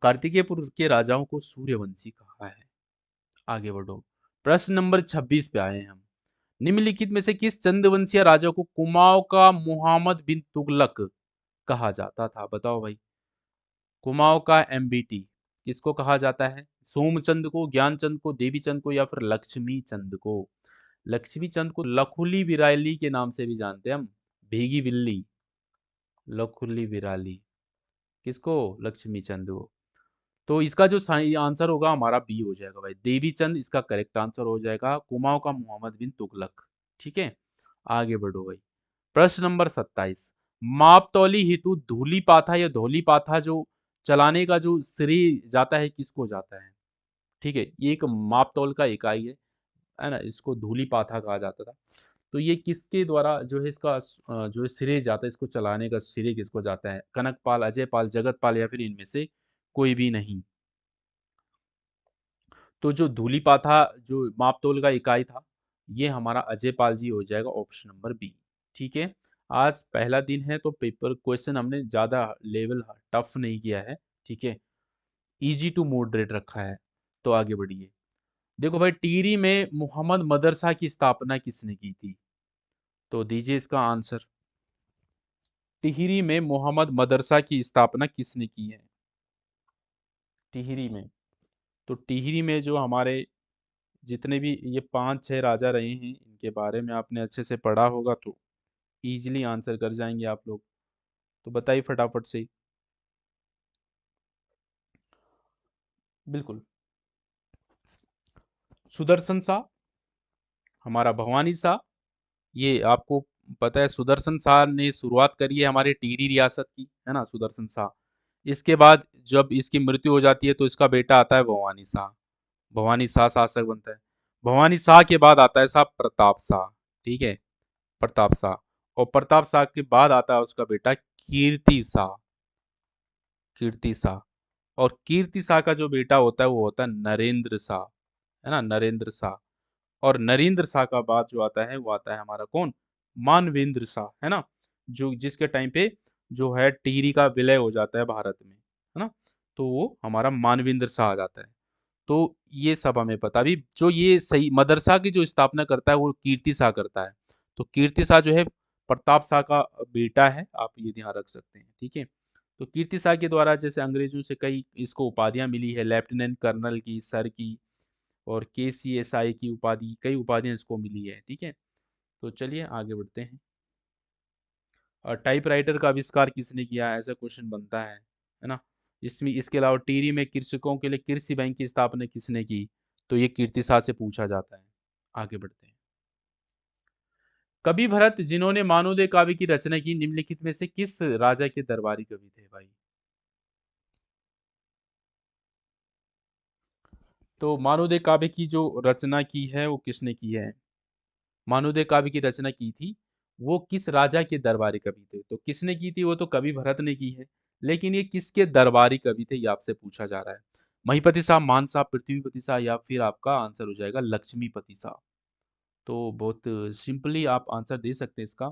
Speaker 1: कार्तिकेयपुर के राजाओं को सूर्यवंशी कहा है। आगे बढ़ो, प्रश्न नंबर 26 पे आए हैं हम। निम्नलिखित में से किस चंद्रवंशीय राजा को कुमाऊं का मुहम्मद बिन तुगलक कहा जाता था, बताओ भाई। कुमाऊं का एमबीटी किसको कहा जाता है, सोमचंद को, ज्ञानचंद को, देवीचंद को, या फिर लक्ष्मी चंद को। लक्ष्मी चंद को लखुली विरायली के नाम से भी जानते हैं हम, भीगी बिल्ली, लखुली विराली, किसको, लक्ष्मी चंद को। तो इसका जो सही आंसर होगा हमारा बी हो जाएगा भाई, देवीचंद इसका करेक्ट आंसर हो जाएगा, कुमाऊं का मोहम्मद बिन तुगलक, ठीक है। आगे बढ़ो भाई, प्रश्न नंबर 27। मापतौली हेतु धूली पाथा या धौली पाथा जो चलाने का जो श्रेय जाता है किसको जाता है, ठीक है। ये एक मापतौल का इकाई है ना, इसको धूली पाथा कहा जाता था। तो ये किसके द्वारा जो है इसका जो है श्रेय जाता है, इसको चलाने का श्रेय किसको जाता है, कनकपाल, अजयपाल, जगतपाल, या फिर इनमें से कोई भी नहीं। तो जो धूलिपाथा जो मापतोल का इकाई था ये हमारा अजयपाल जी हो जाएगा, ऑप्शन नंबर बी, ठीक है। आज पहला दिन है तो पेपर क्वेश्चन हमने ज्यादा लेवल टफ नहीं किया है, ठीक है, इजी टू मॉडरेट रखा है। तो आगे बढ़िए, देखो भाई, टिहरी में मोहम्मद मदरसा की स्थापना किसने की थी, तो दीजिए इसका आंसर। टिहरी में मोहम्मद मदरसा की स्थापना किसने की है, टिहरी में। तो टिहरी में जो हमारे जितने भी ये 5-6 राजा रहे हैं इनके बारे में आपने अच्छे से पढ़ा होगा, तो इजीली आंसर कर जाएंगे आप लोग। तो बताइए फटाफट से। बिल्कुल, सुदर्शन शाह, हमारा भवानी शाह, ये आपको पता है सुदर्शन शाह ने शुरुआत करी है हमारे टिहरी रियासत की, है ना, सुदर्शन शाह। इसके बाद जब इसकी मृत्यु हो जाती है तो इसका बेटा आता है भवानी शाह, भवानी शाह शासक बनता है। भवानी शाह के बाद आता है साहब प्रताप शाह, ठीक है, प्रताप शाह। और प्रताप शाह के बाद आता है उसका बेटा कीर्ति शाह, कीर्ति शाह। और कीर्ति शाह का जो बेटा होता है वो होता है नरेंद्र शाह, है ना, नरेंद्र शाह। और नरेंद्र शाह का बाद जो आता है वो आता है हमारा कौन, मानवेंद्र शाह, है ना, जो जिसके टाइम पे जो है टिहरी का विलय हो जाता है भारत में, है ना, तो वो हमारा मानवेंद्र शाह आ जाता है। तो ये सब हमें पता, अभी जो ये सही मदरसा की जो स्थापना करता है वो कीर्ति शाह करता है। तो कीर्ति शाह जो है प्रताप शाह का बेटा है, आप ये ध्यान रख सकते हैं, ठीक है। तो कीर्ति शाह के द्वारा जैसे अंग्रेजों से कई इसको उपाधियां मिली है, लेफ्टिनेंट कर्नल की, सर की, और KCSI की उपाधि, कई उपाधियां इसको मिली है, ठीक है। तो चलिए आगे बढ़ते हैं। और टाइपराइटर का आविष्कार किसने किया, ऐसा क्वेश्चन बनता है ना। इसमें इसके अलावा टिहरी में कृषकों के लिए कृषि बैंक की स्थापना किसने की, तो ये कीर्ति शाह से पूछा जाता है। आगे बढ़ते हैं, कवि भरत जिन्होंने मानवदय काव्य की रचना की निम्नलिखित में से किस राजा के दरबारी कवि थे भाई। तो मानवदय काव्य की जो रचना की है वो किसने की है, मानवोदय काव्य की रचना की थी वो किस राजा के दरबारी कवि थे? तो किसने की थी वो तो कवि भरत ने की है, लेकिन ये किसके दरबारी कवि थे ये आपसे पूछा जा रहा है। महीपति साहब, मान साहब, पृथ्वीपति साहब, या फिर आपका आंसर हो जाएगा लक्ष्मीपति साहब। तो बहुत सिंपली आप आंसर दे सकते हैं इसका।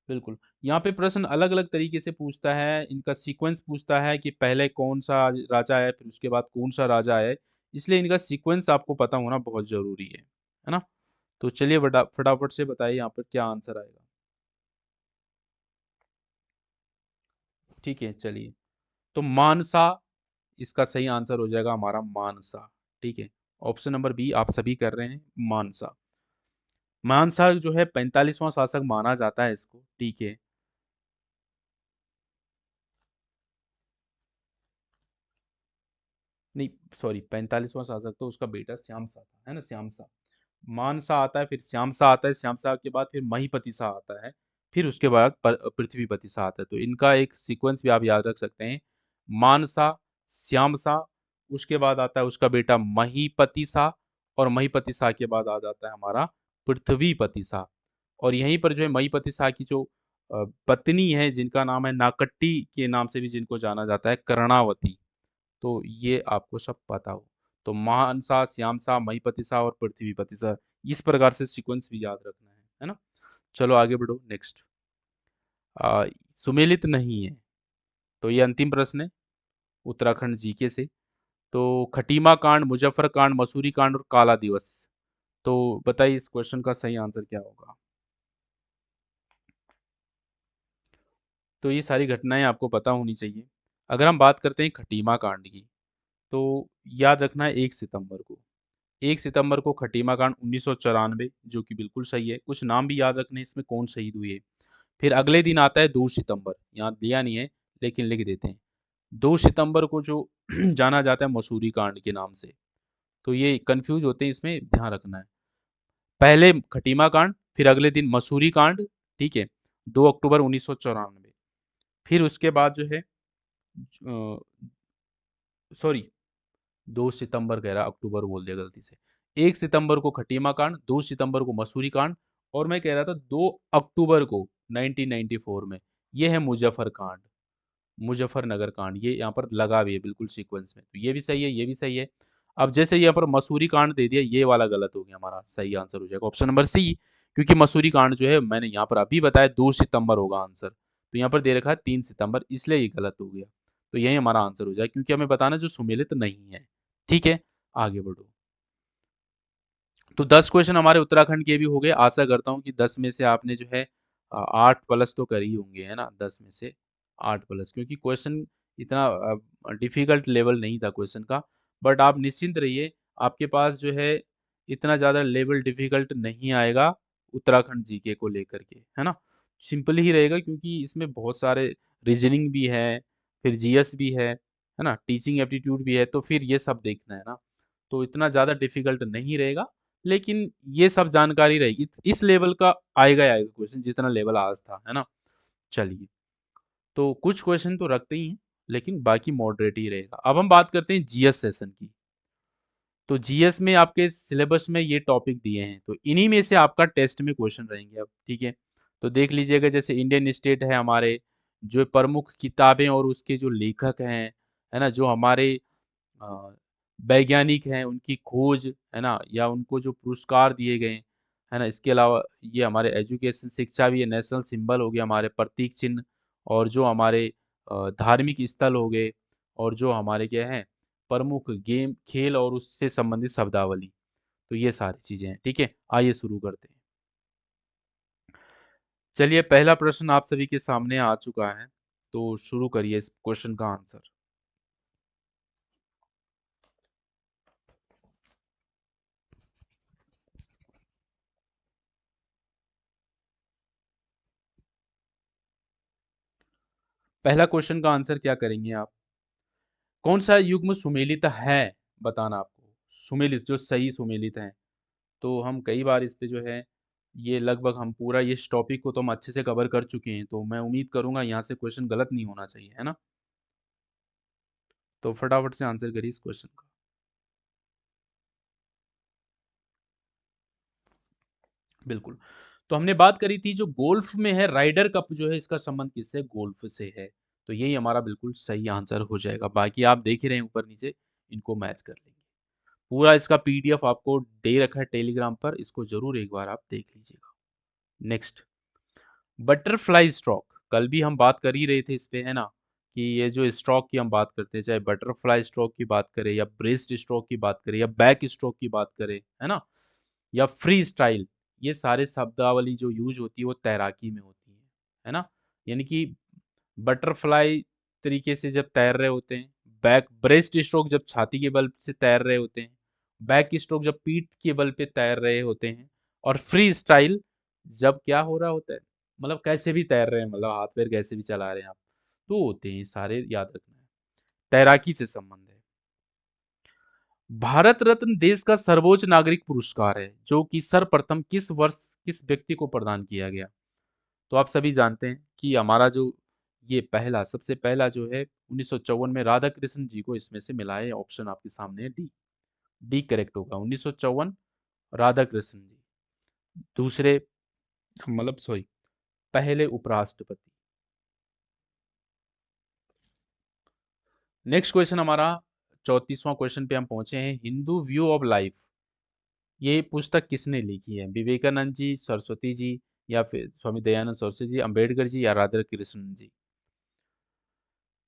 Speaker 1: बिल्कुल। यहाँ पे प्रश्न अलग-अलग तरीके से पूछता है, इनका सीक्वेंस पूछता है कि पहले कौन-सा राजा है, फिर उसके बाद कौन-सा राजा है, इसलिए इनका सीक्वेंस आपको पता होना बहुत ज़रूरी है ना? तो चलिए फटाफट से बताइए यहाँ पर क्या आंसर आएगा? ठीक है, चलिए। तो मानसा इसका सही आंसर हो जाएगा हमारा मानसा, ठीक है? ऑप्शन नंबर बी आप सभी कर रहे हैं, मानसा। मानसा जो है 45वां शासक माना जाता है इसको, ठीक है? नहीं, सॉरी, 45वां शासक तो उसका बेटा श्यामसा था, है ना? श्यामसा। मानसा आता है, फिर श्यामसा आता है, श्यामसा के बाद फिर महीपति शाह आता है, फिर उसके बाद पृथ्वीपति शाह आता है। तो इनका एक सीक्वेंस भी आप याद रख सकते हैं। मानसा, श्यामसा, उसके बाद आता है उसका बेटा महीपति शाह, और महीपति शाह के बाद आ जाता है हमारा पृथ्वीपति शाह। और यहीं पर जो है महीपति शाह की जो पत्नी है जिनका नाम है नाकट्टी के नाम से भी जिनको जाना जाता है, कर्णावती। तो ये आपको सब पता हो। तो मानसा, श्यामसा, महीपतिसा और पृथ्वीपतिसा, इस प्रकार से सीक्वेंस भी याद रखना है ना? चलो आगे बढ़ो, नेक्स्ट। सुमेलित नहीं है, तो ये अंतिम प्रश्न है उत्तराखंड जीके से। तो खटीमा कांड, मुजफ्फर कांड, मसूरी कांड और काला दिवस, तो बताइए इस क्वेश्चन का सही आंसर क्या होगा? तो ये सारी घटनाएं आपको पता होनी चाहिए। अगर हम बात करते हैं खटीमा कांड की, तो याद रखना है 1 सितंबर को। 1 सितंबर को खटीमा कांड 1994, जो कि बिल्कुल सही है। कुछ नाम भी याद रखने हैं इसमें कौन शहीद हुए। फिर अगले दिन आता है 2 सितंबर, यहाँ दिया नहीं है लेकिन लिख देते हैं। 2 सितंबर को जो जाना जाता है मसूरी कांड के नाम से। तो ये कंफ्यूज होते हैं, इसमें ध्यान रखना है। पहले खटीमा कांड, फिर अगले दिन मसूरी कांड, ठीक है, 2 अक्टूबर 1994। फिर उसके बाद जो है, सॉरी, 2 सितंबर कह रहा, अक्टूबर बोल दिया गलती से। 1 सितंबर को खटीमा कांड, 2 सितंबर को मसूरी कांड, और मैं कह रहा था 2 अक्टूबर को 1994 में ये है मुजफ्फर कांड, मुजफ्फरनगर कांड। ये यहाँ पर लगा भी है बिल्कुल सीक्वेंस में, तो ये भी सही है, ये भी सही है। अब जैसे यहाँ पर मसूरी कांड दे दिया, ये वाला गलत हो गया, हमारा सही आंसर हो जाएगा ऑप्शन नंबर सी, क्योंकि मसूरी कांड जो है मैंने यहाँ पर अभी बताया 2 सितंबर होगा आंसर, तो यहाँ पर दे रखा है 3 सितंबर, इसलिए ये गलत हो गया। तो यही हमारा आंसर हो जाएगा, क्योंकि हमें बताना जो सुमेलित नहीं है। ठीक है, आगे बढ़ो। तो 10 क्वेश्चन हमारे उत्तराखंड के भी हो गए। आशा करता हूँ कि 10 में से आपने जो है 8 प्लस तो कर ही होंगे, है ना? 10 में से 8 प्लस, क्योंकि क्वेश्चन इतना डिफिकल्ट लेवल नहीं था क्वेश्चन का। बट आप निश्चिंत रहिए, आपके पास जो है इतना ज़्यादा लेवल डिफिकल्ट नहीं आएगा उत्तराखंड जीके को लेकर के, है ना? सिंपल ही रहेगा, क्योंकि इसमें बहुत सारे रीजनिंग भी है, फिर जीएस भी है ना? टीचिंग एप्टीट्यूड भी है, तो फिर ये सब देखना है ना। तो इतना ज़्यादा डिफिकल्ट नहीं रहेगा, लेकिन ये सब जानकारी रहेगी। इस लेवल का आएगा ही आएगा क्वेश्चन, जितना लेवल आज था, है ना? चलिए, तो कुछ क्वेश्चन तो रखते ही हैं, लेकिन बाकी मॉडरेट ही रहेगा। अब हम बात करते हैं जीएस सेशन की। तो जीएस में आपके सिलेबस में ये टॉपिक दिए हैं, तो इन्हीं में से आपका टेस्ट में क्वेश्चन रहेंगे अब, ठीक है? तो देख लीजिएगा, जैसे इंडियन स्टेट है हमारे, जो प्रमुख किताबें और उसके जो लेखक हैं, है ना? जो हमारे अ, वैज्ञानिक हैं, उनकी खोज, है ना? या उनको जो पुरस्कार दिए गए, है ना? इसके अलावा ये हमारे एजुकेशन, शिक्षा भी है, नेशनल सिंबल हो गया, हमारे प्रतीक चिन्ह, और जो हमारे धार्मिक स्थल हो गए, और जो हमारे क्या हैं, प्रमुख गेम, खेल और उससे संबंधित शब्दावली। तो ये सारी चीज़ें हैं, ठीक है? आइए शुरू करते हैं। चलिए, पहला प्रश्न आप सभी के सामने आ चुका है, तो शुरू करिए इस क्वेश्चन का आंसर। पहला क्वेश्चन का आंसर क्या करेंगे आप? कौन सा युग्म सुमेलित है, बताना आपको। सुमेलित, जो सही सुमेलित है। तो हम कई बार इस पे जो है, ये लगभग हम पूरा ये इस टॉपिक को तो हम अच्छे से कवर कर चुके हैं, तो मैं उम्मीद करूंगा यहाँ से क्वेश्चन गलत नहीं होना चाहिए, है ना? तो फटाफट से आंसर करिए इस क्वेश्चन का। बिल्कुल। तो हमने बात करी थी जो गोल्फ में है राइडर कप जो है इसका संबंध किससे? गोल्फ से है। तो यही हमारा बिल्कुल सही आंसर हो जाएगा। बाकी आप देख ही रहे हैं ऊपर-नीचे, इनको मैच कर लेंगे। पूरा इसका पीडीएफ आपको दे रखा है टेलीग्राम पर, इसको ज़रूर एक बार आप देख लीजिएगा। नेक्स्ट, बटरफ्लाई स्ट्रोक, कल भी हम बात कर ही रहे थे इस पे, है ना? कि ये जो स्ट्रोक की हम बात करते हैं, चाहे बटरफ्लाई स्ट्रोक की बात करें या ब्रेस्ट स्ट्रोक की बात करें या बैक स्ट्रोक की बात करें, है ना? या फ्री स्टाइल, ये सारे शब्दावली जो यूज़ होती है वो तैराकी में होती है ना? यानी कि बटरफ्लाई तरीके से जब तैर रहे होते हैं, बैक ब्रेस्ट स्ट्रोक जब छाती के बल से तैर रहे होते हैं, बैक स्ट्रोक जब पीठ के बल पे तैर रहे होते हैं और फ्री स्टाइल जब क्या हो रहा होता है, मतलब कैसे भी तैर रहे हैं, मतलब हाथ पैर कैसे भी चला रहे हैं आप, तो होते हैं ये सारे, याद रखना है। तैराकी से संबंध है। भारत रत्न देश का सर्वोच्च नागरिक पुरस्कार है जो कि सर्वप्रथम किस वर्ष किस व्यक्ति को प्रदान किया गया? तो आप सभी जानते हैं कि हमारा जो ये पहला सबसे पहला जो है 1954 में राधा कृष्ण जी को इसमें से मिला है। ऑप्शन आपके सामने है डी। डी करेक्ट होगा। 1954 राधा कृष्ण जी दूसरे, मतलब सॉरी, पहले उपराष्ट्रपति। नेक्स्ट क्वेश्चन हमारा 34वां क्वेश्चन पे हम पहुंचे हैं। हिंदू व्यू ऑफ लाइफ, ये पुस्तक किसने लिखी है? विवेकानंद जी, सरस्वती जी, या फिर स्वामी दयानंद सरस्वती जी, अंबेडकर जी, या राधा कृष्णन जी?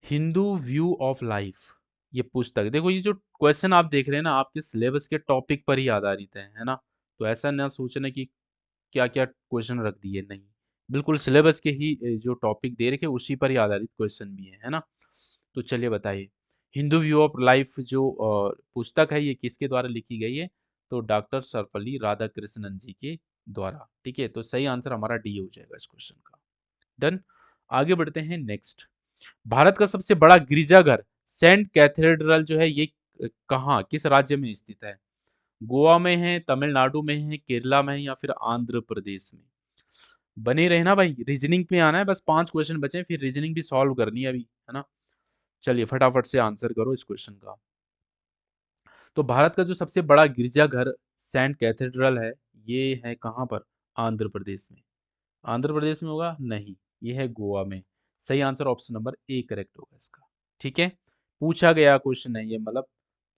Speaker 1: हिंदू व्यू ऑफ लाइफ, ये पुस्तक, देखो ये जो क्वेश्चन आप देख रहे हैं ना, आपके सिलेबस के टॉपिक पर ही आधारित है ना? तो ऐसा ना सोचना कि क्या क्या क्वेश्चन रख दिए, नहीं, बिल्कुल सिलेबस के ही जो टॉपिक दे रखे उसी पर ही आधारित क्वेश्चन भी है ना? तो चलिए बताइए, हिंदू व्यू ऑफ लाइफ जो पुस्तक है ये किसके द्वारा लिखी गई है? तो डॉक्टर सर्वपल्ली राधाकृष्णन जी के द्वारा। ठीक है, तो सही आंसर हमारा डी हो जाएगा इस क्वेश्चन का। डन। आगे बढ़ते हैं। नेक्स्ट, भारत का सबसे बड़ा गिरजाघर सेंट कैथेड्रल जो है ये कहाँ किस राज्य में स्थित है? गोवा में है, तमिलनाडु में है, केरला में है, या फिर आंध्र प्रदेश में? बने रहना भाई, रीजनिंग पे आना है, बस 5 क्वेश्चन बचे हैं, फिर रीजनिंग भी सॉल्व करनी है अभी, है ना? चलिए फटाफट से आंसर करो इस क्वेश्चन का। तो भारत का जो सबसे बड़ा गिरजाघर सेंट कैथेड्रल है, ये है कहाँ पर? आंध्र प्रदेश में। आंध्र प्रदेश में होगा? नहीं, ये है गोवा में। सही answer option number A correct होगा इसका। ठीक है, पूछा गया क्वेश्चन है ये, मतलब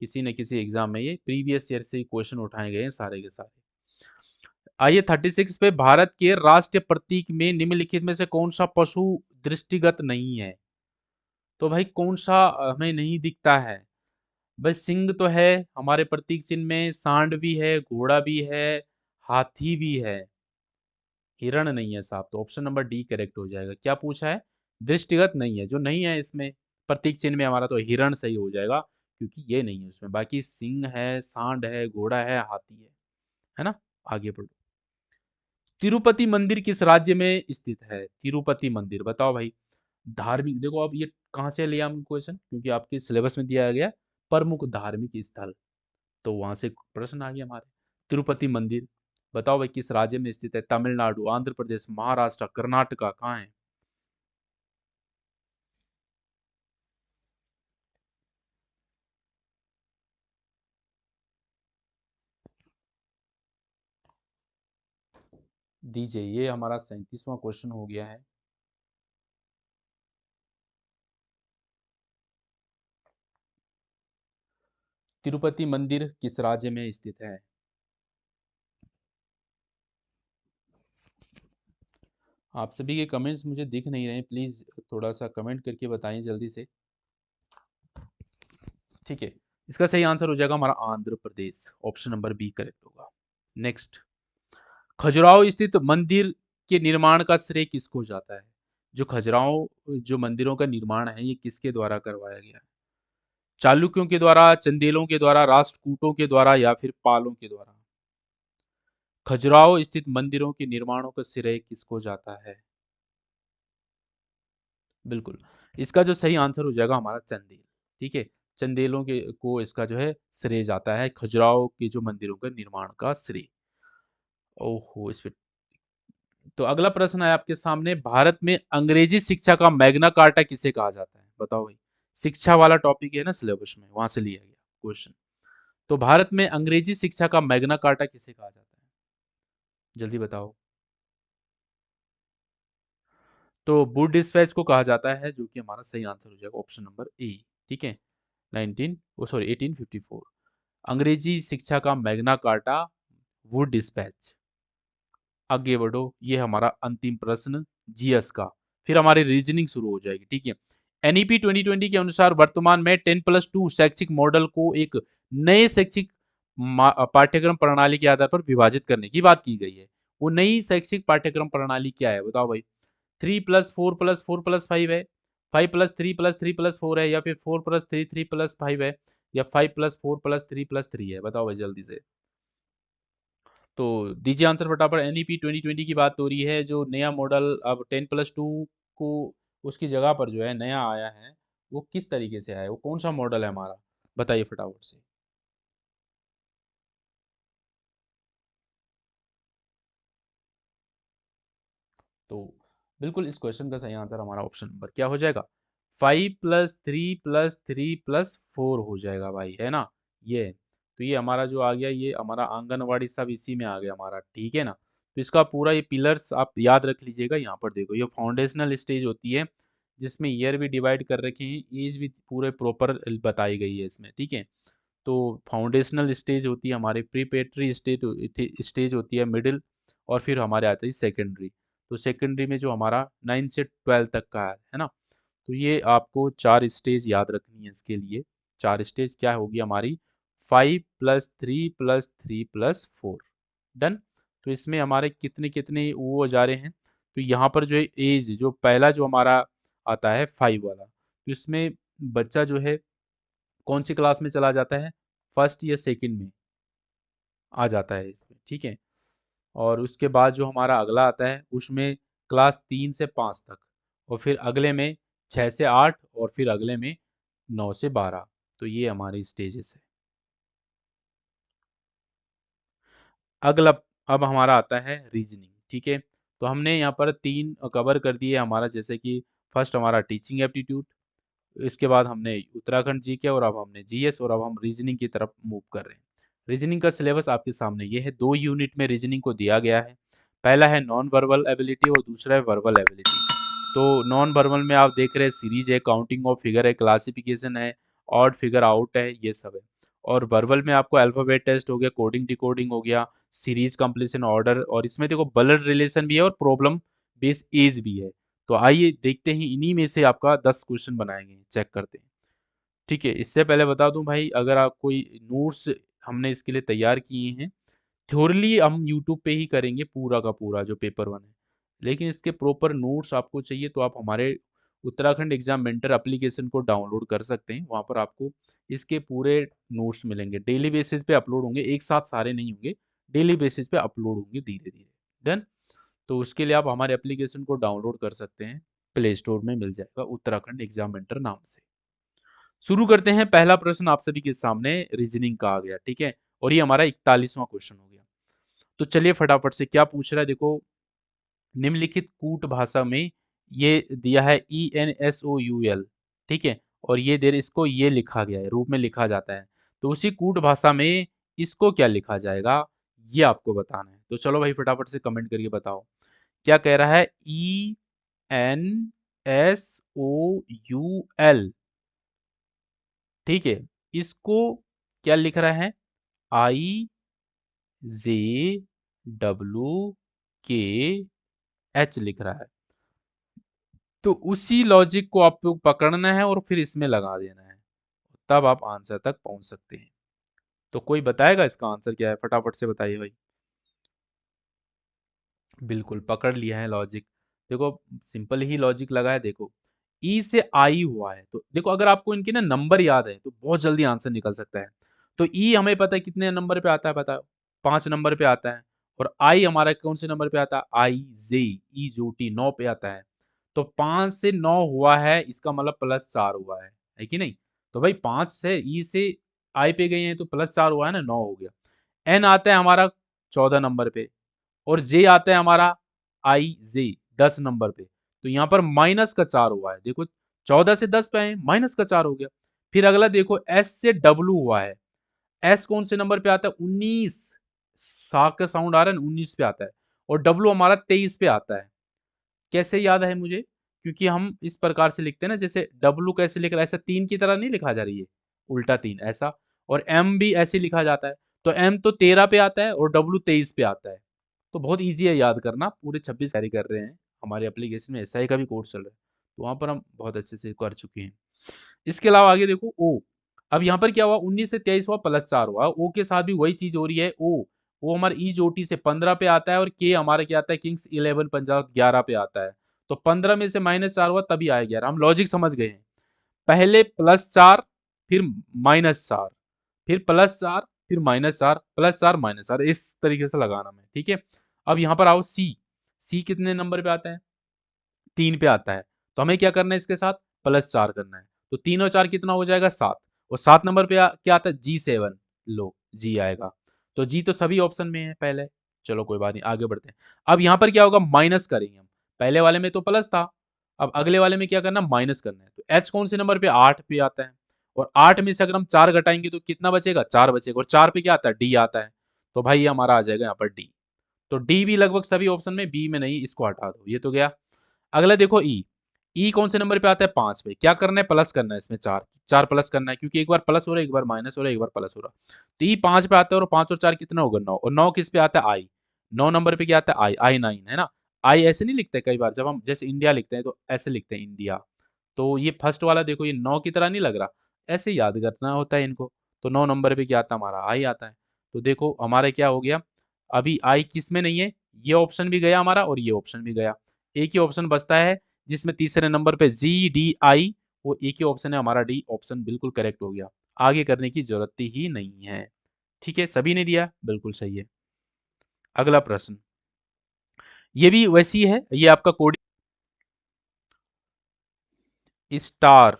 Speaker 1: किसी न किसी एग्जाम में ये प्रीवियस ईयर से क्वेश्चन उठाए गए हैं सारे के सारे। आइए 36 पे, भारत के राष्ट्रीय प्रतीक में निम्नलिखित में से कौन सा पशु दृष्टिगत नहीं है? तो भाई कौन सा हमें नहीं दिखता है? भाई सिंह तो है हमारे प्रतीक चिन्ह में, सांड भी है, घोड़ा भी है, हाथी भी है, हिरण नहीं है साहब। तो ऑप्शन नंबर डी करेक्ट हो जाएगा। क्या पूछा है? दृष्टिगत नहीं है, जो नहीं है इसमें प्रतीक चिन्ह में हमारा, तो हिरण सही हो जाएगा, क्योंकि ये नहीं है उसमें। बाकी सिंह है, सांड है, घोड़ा है, हाथी है ना? आगे बढ़ो। तिरुपति मंदिर किस राज्य में स्थित है? तिरुपति मंदिर बताओ भाई। धार्मिक, देखो अब ये कहाँ से लिया हम क्वेश्चन, क्योंकि आपके सिलेबस में दिया गया प्रमुख धार्मिक स्थल, तो वहां से प्रश्न आ गया हमारे। तिरुपति मंदिर बताओ भाई किस राज्य में स्थित है? तमिलनाडु, आंध्र प्रदेश, महाराष्ट्र, कर्नाटका, कहाँ है? दीजिए, ये हमारा 37वां क्वेश्चन हो गया है। तिरुपति मंदिर किस राज्य में स्थित है? आप सभी के कमेंट्स मुझे दिख नहीं रहे हैं, प्लीज थोड़ा सा कमेंट करके बताएं जल्दी से। ठीक है, इसका सही आंसर हो जाएगा हमारा Andhra Pradesh. Option number B correct होगा। नेक्स्ट, खजुराहो स्थित मंदिर के निर्माण का श्रेय किसको जाता है? जो खजुराहो जो मंदिरों का निर्माण है ये किसके द्वारा करवाया गया है? चालुक्यों के द्वारा, चंदेलों के द्वारा, राष्ट्रकूटों के द्वारा, या फिर पालों के द्वारा? खजुराहो स्थित मंदिरों के निर्माणों का श्रेय किसको जाता है? बिल्कुल, इसका जो सही आंसर हो जाएगा हमारा चंदेल। ठीक है, चंदेलों के को इसका जो है श्रेय जाता है, खजुराहो के जो मंदिरों का निर्माण का श्रेय। ओहो, इस पे तो अगला प्रश्न है आपके सामने, भारत में अंग्रेजी शिक्षा का मैग्ना कार्टा किसे कहा जाता है? बताओ भाई, शिक्षा वाला टॉपिक है ना सिलेबस में, वहां से लिया गया क्वेश्चन। तो भारत में अंग्रेजी शिक्षा का मैग्ना कार्टा किसे कहा जाता है? जल्दी बताओ। तो वुड डिस्पैच को कहा जाता है, जो कि हमारा सही आंसर हो जाएगा ऑप्शन नंबर ए। ठीक है, 1854। अंग्रेजी शिक्षा का मैग्ना कार्टा वुड डिस्पैच। आगे बढ़ो, ये हमारा अंतिम प्रश्न जीएस का, फिर हमारी रीजनिंग शुरू हो जाएगी। ठीक है, एनईपी 2020 के अनुसार वर्तमान में 10+2 शैक्षिक मॉडल को एक नए शैक्षिक पाठ्यक्रम प्रणाली के आधार पर विभाजित करने की बात की गई है। वो नई शैक्षिक पाठ्यक्रम प्रणाली क्या है, बताओ भाई। 3+4+4+5 है, 5+3+3+4 है, या फिर 4+3+3+5 है, या 5+4+3+3 है, बताओ भाई जल्दी से। तो दीजिए आंसर फटाफट। एनईपी 2020 की बात हो रही है, जो नया मॉडल अब 10+2 को उसकी जगह पर जो है नया आया है, वो किस तरीके से आया है, वो कौन सा मॉडल है हमारा, बताइए फटाफट से। तो बिल्कुल इस क्वेश्चन का सही आंसर हमारा ऑप्शन नंबर क्या हो जाएगा, 5+3+3+4 हो जाएगा भाई, है ना। ये तो ये हमारा जो आ गया, ये हमारा आंगनवाड़ी सब इसी में आ गया हमारा, ठीक है ना। तो इसका पूरा ये पिलर्स आप याद रख लीजिएगा। यहाँ पर देखो, ये फाउंडेशनल स्टेज होती है, जिसमें ईयर भी डिवाइड कर रखे हैं, एज भी पूरे प्रॉपर बताई गई है इसमें, ठीक है। तो फाउंडेशनल स्टेज होती है हमारी, प्रीपेटरी स्टेज होती है, मिडिल, और फिर हमारे आते हैं सेकेंडरी। तो सेकेंडरी में जो हमारा 9 से 12 तक का है ना। तो ये आपको 4 स्टेज याद रखनी है इसके लिए। 4 स्टेज क्या होगी हमारी, 5+3+3+4। डन। तो इसमें हमारे कितने कितने वो जा रहे हैं, तो यहाँ पर जो है एज, जो पहला जो हमारा आता है 5 वाला, तो इसमें बच्चा जो है कौन सी क्लास में चला जाता है, फर्स्ट या सेकंड में आ जाता है इसमें, ठीक है। और उसके बाद जो हमारा अगला आता है, उसमें क्लास 3 से 5 तक, और फिर अगले में 6 से 8, और फिर अगले में 9 से 12। तो ये हमारी स्टेजेस है। अगला, अब हमारा आता है रीजनिंग, ठीक है। तो हमने यहाँ पर 3 कवर कर दिए हमारा, जैसे कि फर्स्ट हमारा टीचिंग एप्टीट्यूड, इसके बाद हमने उत्तराखंड जीके, और अब हमने जीएस, और अब हम रीजनिंग की तरफ मूव कर रहे हैं। रीजनिंग का सिलेबस आपके सामने ये है, 2 यूनिट में रीजनिंग को दिया गया है। पहला है नॉन वर्बल एबिलिटी, और दूसरा है वर्बल एबिलिटी। तो नॉन वर्बल में आप देख रहे हैं सीरीज है, काउंटिंग ऑफ फिगर है, क्लासिफिकेशन है, ऑड फिगर आउट है, ये सब है। और वर्बल में आपको अल्फाबेट टेस्ट हो गया, कोडिंग डिकोडिंग हो गया, सीरीज कंप्लीशन ऑर्डर, और इसमें देखो ब्लड रिलेशन भी है और प्रॉब्लम बेस्ड एज भी है। तो आइए देखते हैं, इन्हीं में से आपका 10 क्वेश्चन बनाएंगे, चेक करते हैं। ठीक है, इससे पहले बता दूं भाई, अगर आप कोई नोट्स हमने इसके लिए तैयार किए हैं, थ्योरली हम यूट्यूब पे ही करेंगे पूरा का पूरा जो पेपर 1 है, लेकिन इसके प्रॉपर नोट्स आपको चाहिए तो आप हमारे उत्तराखंड एग्जाम मेंटर एप्लीकेशन को डाउनलोड कर सकते हैं। वहाँ पर आपको इसके पूरे नोट्स मिलेंगे, डेली बेसिस पे अपलोड होंगे, एक साथ सारे नहीं होंगे, डेली बेसिस पे अपलोड होंगे धीरे धीरे। डन। तो उसके लिए आप हमारे एप्लीकेशन को डाउनलोड कर सकते हैं, प्ले स्टोर में मिल जाएगा, उत्तराखंड एग्जाम मेंटर नाम से। शुरू करते हैं, पहला प्रश्न आप सभी के सामने रीजनिंग का आ गया, ठीक है। और ये हमारा 41वां क्वेश्चन हो गया। तो चलिए फटाफट से क्या पूछ रहा है, देखो। निम्नलिखित कूट भाषा में ये दिया है ENSOUL, ठीक है। और ये देर इसको ये लिखा गया है, रूप में लिखा जाता है। तो उसी कूट भाषा में इसको क्या लिखा जाएगा, ये आपको बताना है। तो चलो भाई फटाफट से कमेंट करके बताओ। क्या कह रहा है, ENSOUL, ठीक है। इसको क्या लिख रहा है, IJWK लिख रहा है। तो उसी लॉजिक को आपको पकड़ना है और फिर इसमें लगा देना है, तब आप आंसर तक पहुंच सकते हैं। तो कोई बताएगा इसका आंसर क्या है, फटाफट से बताइए भाई। बिल्कुल पकड़ लिया है लॉजिक। देखो, सिंपल ही लॉजिक लगा है, देखो। ई से आई हुआ है, तो देखो अगर आपको इनके ना नंबर याद है तो बहुत जल्दी आंसर निकल सकता है। तो ई हमें पता है कितने नंबर पे आता है, बताओ। 5 नंबर पे आता है। और आई हमारा कौन से नंबर पे आता है, आई जे, ई जो टी 9 पे आता है। तो 5 से 9 हुआ है, इसका मतलब +4 हुआ है कि नहीं। तो भाई 5 से ई से आई पे गए हैं, तो +4 हुआ है ना, 9 हो गया। एन आता है हमारा 14 नंबर पे, और जे आता है हमारा आई जे 10 नंबर पे। तो यहाँ पर -4 हुआ है, देखो। 14 से 10 पे आए, -4 हो गया। फिर अगला देखो, एस से डब्लू हुआ है। एस कौन से नंबर पे आता है, 19। सा का साउंड आ रहा है ना, 19 पे आता है। और W हमारा 23 पे आता है। कैसे याद है मुझे? क्योंकि हम इस प्रकार से लिखते हैं ना, जैसे W कैसे लिख रहा है, ऐसा 3 की तरह नहीं लिखा जा रही है, उल्टा 3 ऐसा, और M भी ऐसे लिखा जाता है। तो M तो 13 पे आता है और W 23 पे आता है। तो बहुत ईज़ी है याद करना, पूरे 26 कैरी कर रहे हैं। हमारे एप्लीकेशन में एसआई का भी कोर्स चल रहा है, तो वहाँ पर हम बहुत अच्छे से कर चुके हैं। इसके अलावा आगे देखो O। अब यहाँ पर क्या हुआ, 19 से 23 हुआ, +4 हुआ। O के साथ भी वही चीज़ हो रही है। O हमारे ईज-ओटी से 15 पे आता है और K हमारा क्या आता है, किंग्स 11 पंजाब 11 पे आता है। तो 15 में से -4 हुआ तभी आया 11। हम लॉजिक समझ गए हैं। पहले +4 फिर -4 फिर +4 फिर -4 +4 -4, इस तरीके से लगाना है, ठीक है। अब यहाँ पर आओ C कितने नंबर पे आता है, 3 पे आता है। तो हमें क्या करना है, इसके साथ +4 करना है। तो 3 और 4 कितना हो जाएगा, 7। और 7 नंबर पे क्या आता है, G7। लो G आएगा। तो G तो सभी ऑप्शन में है पहले। चलो कोई बात नहीं, आगे बढ़ते हैं। अब यहाँ पर क्या होगा, माइनस करेंगे हम। पहले वाले में तो प्लस था, अब अगले वाले में क्या करना, माइनस करना है। तो H कौन से नंबर पे, 8 पे आता है। और 8 में से अगर हम 4 घटाएंगे तो कितना बचेगा, 4 बचेगा। और 4 पे क्या आता है, D आता है। तो भाई ये हमारा आ जाएगा यहाँ पर D। तो D भी लगभग सभी ऑप्शन में, B में नहीं, इसको हटा दो, ये तो गया। अगला देखो ई कौन से नंबर पे आता है, 5 पे। क्या करना है, प्लस करना है इसमें, 4 प्लस करना है, क्योंकि एक बार प्लस हो रहा है, एक बार माइनस हो रहा है, एक बार प्लस हो रहा है। तो ई 5 पे आता है और 5 और 4 कितना होगा, 9। और 9 किस पे आता है, आई। 9 नंबर पे क्या आता है, आई 9 है ना। आई ऐसे नहीं लिखते, कई बार जब हम जैसे इंडिया लिखते हैं तो ऐसे लिखते हैं, इंडिया। तो ये फर्स्ट वाला देखो, ये 9 की तरह नहीं लग रहा, ऐसे याद करना होता है इनको। तो 9 नंबर पे क्या आता है, हमारा आई आता है। तो देखो हमारे क्या हो गया, अभी आई किस में नहीं है, ये ऑप्शन भी गया हमारा और ये ऑप्शन भी गया। एक ही ऑप्शन बचता है जिसमें तीसरे नंबर पे GDI, वो एक ही ऑप्शन है हमारा, डी ऑप्शन बिल्कुल करेक्ट हो गया। आगे करने की जरूरत ही नहीं है। ठीक है, सभी ने दिया, बिल्कुल सही है। अगला प्रश्न, ये भी वैसी है, ये आपका कोड स्टार।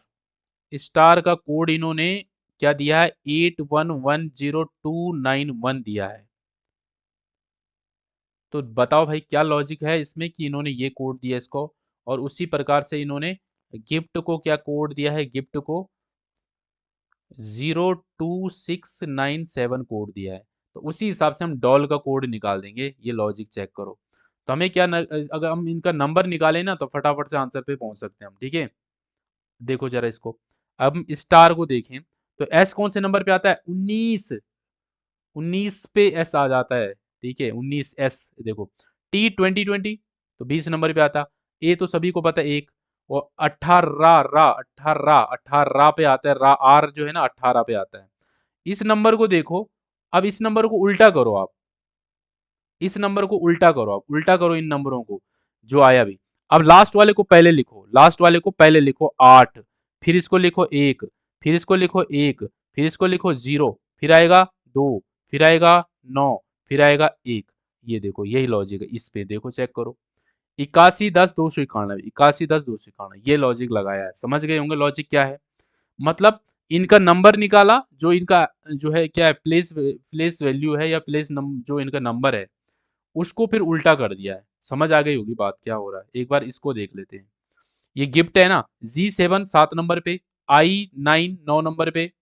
Speaker 1: स्टार का कोड इन्होंने क्या दिया है, 81102291 दिया है। तो बताओ भाई क्या लॉजिक है इसमें कि इन्होंने ये कोड दिया इसको, और उसी प्रकार से इन्होंने गिफ्ट को क्या कोड दिया है, गिफ्ट को 02697 कोड दिया है। तो उसी हिसाब से हम डॉल का कोड निकाल देंगे। ये लॉजिक चेक करो। तो हमें क्या अगर हम इनका नंबर निकालें ना तो फटाफट से आंसर पे पहुंच सकते हैं हम, ठीक है। देखो जरा इसको, अब हम स्टार को देखें तो एस कौन से नंबर पे आता है, 19। 19 पे एस आ जाता है, ठीक है, 19 एस। देखो टी 2020 तो 20 नंबर पे आता। ए तो सभी को पता है, एक। और 18 रा 18 18 पे आता है, रा आर जो है ना 18 पे आता है। इस नंबर को देखो, अब इस नंबर को उल्टा करो आप, इस नंबर को उल्टा करो आप, उल्टा करो इन नंबरों को जो आया अभी। अब लास्ट वाले को पहले लिखो, लास्ट वाले को पहले लिखो 8, फिर इसको लिखो 1, फिर इसको लिखो 1, फिर इसको लिखो 0, फिर आएगा 2, फिर आएगा 9, फिर आएगा 1। ये देखो यही लॉजिक है, इस पे देखो चेक करो, 8110 291, 8110 291, ये लॉजिक लगाया है। समझ गए होंगे लॉजिक क्या है, मतलब इनका नंबर निकाला, जो इनका जो है क्या है, प्लेस प्लेस वैल्यू है या प्लेस जो इनका नंबर है, उसको फिर उल्टा कर दिया है। समझ आ गई होगी बात क्या हो रहा है, एक बार इसको देख लेते हैं। ये गिफ्ट है ना, G7 7 नंबर पे, I9 9 नंबर पे,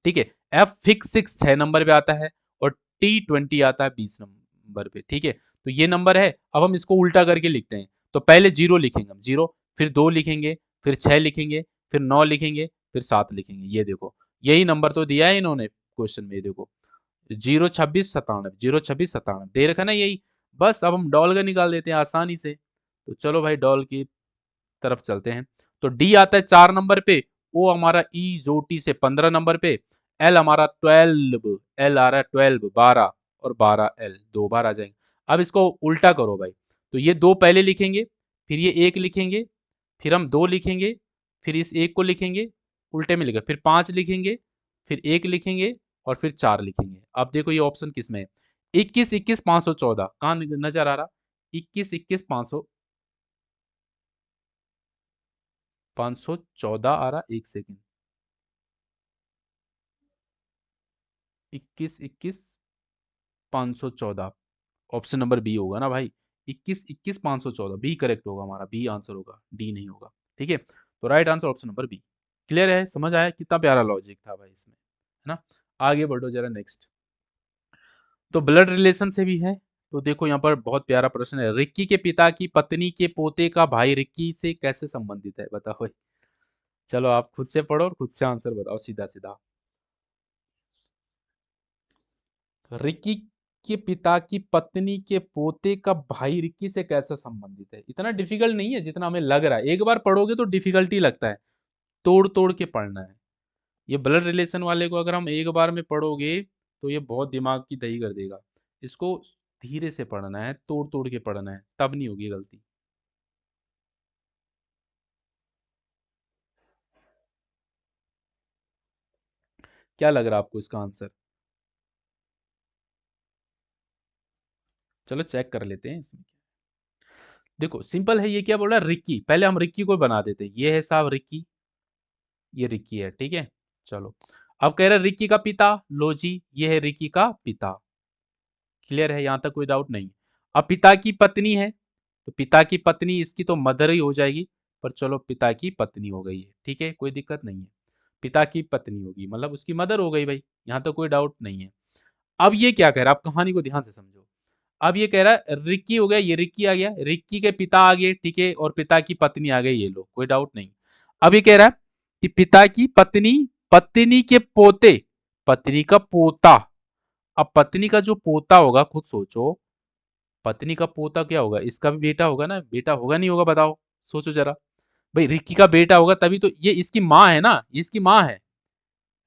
Speaker 1: ठीक है। F6 6 नंबर पे आता है, और T20 आता है 20 नंबर पे, ठीक है। तो ये नंबर है, अब हम इसको उल्टा करके लिखते हैं। तो पहले 0 लिखेंगे हम, 0, फिर 2 लिखेंगे, फिर 6 लिखेंगे, फिर 9 लिखेंगे, फिर 7 लिखेंगे। ये देखो यही नंबर तो दिया है इन्होंने क्वेश्चन में, ये देखो 02697, 02697 दे रखा ना यही। बस अब हम डॉल का निकाल देते हैं आसानी से। तो चलो भाई डॉल की तरफ चलते हैं। तो डी आता है 4 नंबर पे, ओ हमारा ई जोटी से 15 नंबर पे, एल हमारा 12, एल आ रहा है 12 12, और 12 एल 2 बार आ जाएंगे। अब इसको उल्टा करो भाई, तो ये 2 पहले लिखेंगे, फिर ये 1 लिखेंगे, फिर हम 2 लिखेंगे, फिर इस 1 को लिखेंगे, उल्टे में लिखेंगे, फिर 5 लिखेंगे, फिर 1 लिखेंगे, और फिर 4 लिखेंगे। अब देखो ये ऑप्शन किस में है, 21 21 514 कहाँ नजर आ रहा, 21 21 514 आ रहा, एक सेकेंड, 21 21 514, ऑप्शन नंबर बी होगा ना भाई, 21 21 514 बी करेक्ट होगा हमारा, बी आंसर होगा, डी नहीं होगा, ठीक है। तो right answer option number B. Clear है, समझ आया कितना प्यारा लॉजिक था भाई इसमें, है ना। आगे बढ़ो जरा नेक्स्ट। तो ब्लड रिलेशन से भी है, तो देखो यहाँ पर बहुत प्यारा प्रश्न है, रिक्की के पिता की पत्नी के पोते का भाई रिक्की से कैसे संबंधित है, बताओ। चलो आप खुद से पढ़ो और खुद से आंसर बताओ सीधा सीधा। रिक्की के पिता की पत्नी के पोते का भाई रिक्की से कैसे संबंधित है, इतना डिफिकल्ट नहीं है जितना हमें लग रहा है, एक बार पढ़ोगे तो डिफिकल्टी लगता है, तोड़ तोड़ के पढ़ना है। ये ब्लड रिलेशन वाले को अगर हम एक बार में पढ़ोगे तो ये बहुत दिमाग की दही कर देगा, इसको धीरे से पढ़ना है, तोड़ तोड़ के पढ़ना है, तब नहीं होगी गलती। क्या लग रहा है आपको इसका आंसर? चलो चेक कर लेते हैं इसमें। देखो सिंपल है, ये क्या बोल रहा है, रिक्की, पहले हम रिक्की को बना देते हैं, ये है साहब रिक्की, ये रिक्की है, ठीक है। चलो अब कह रहा है रिक्की का पिता, लो जी ये है रिक्की का पिता, क्लियर है, यहां तक कोई डाउट नहीं। अब पिता की पत्नी है, तो पिता की पत्नी इसकी तो मदर ही हो जाएगी, पर चलो पिता की पत्नी हो गई है, ठीक है, कोई दिक्कत नहीं है। पिता की पत्नी होगी मतलब उसकी मदर हो गई भाई, यहाँ तो कोई डाउट नहीं है। अब ये क्या कह रहा है, आप कहानी को ध्यान से समझो। अब ये कह रहा है रिक्की हो गया, ये रिक्की आ गया, रिक्की के पिता आ गए, ठीक है, और पिता की पत्नी आ गई, ये लोग कोई डाउट नहीं। अब ये कह रहा है कि पिता की पत्नी, पत्नी के पोते, पत्नी का पोता, अब पत्नी का जो पोता होगा खुद सोचो, पत्नी का पोता क्या होगा, इसका भी बेटा होगा ना, बेटा होगा नहीं होगा बताओ, सोचो जरा। भाई रिक्की का बेटा होगा तभी तो, ये इसकी माँ है ना, ये इसकी माँ है,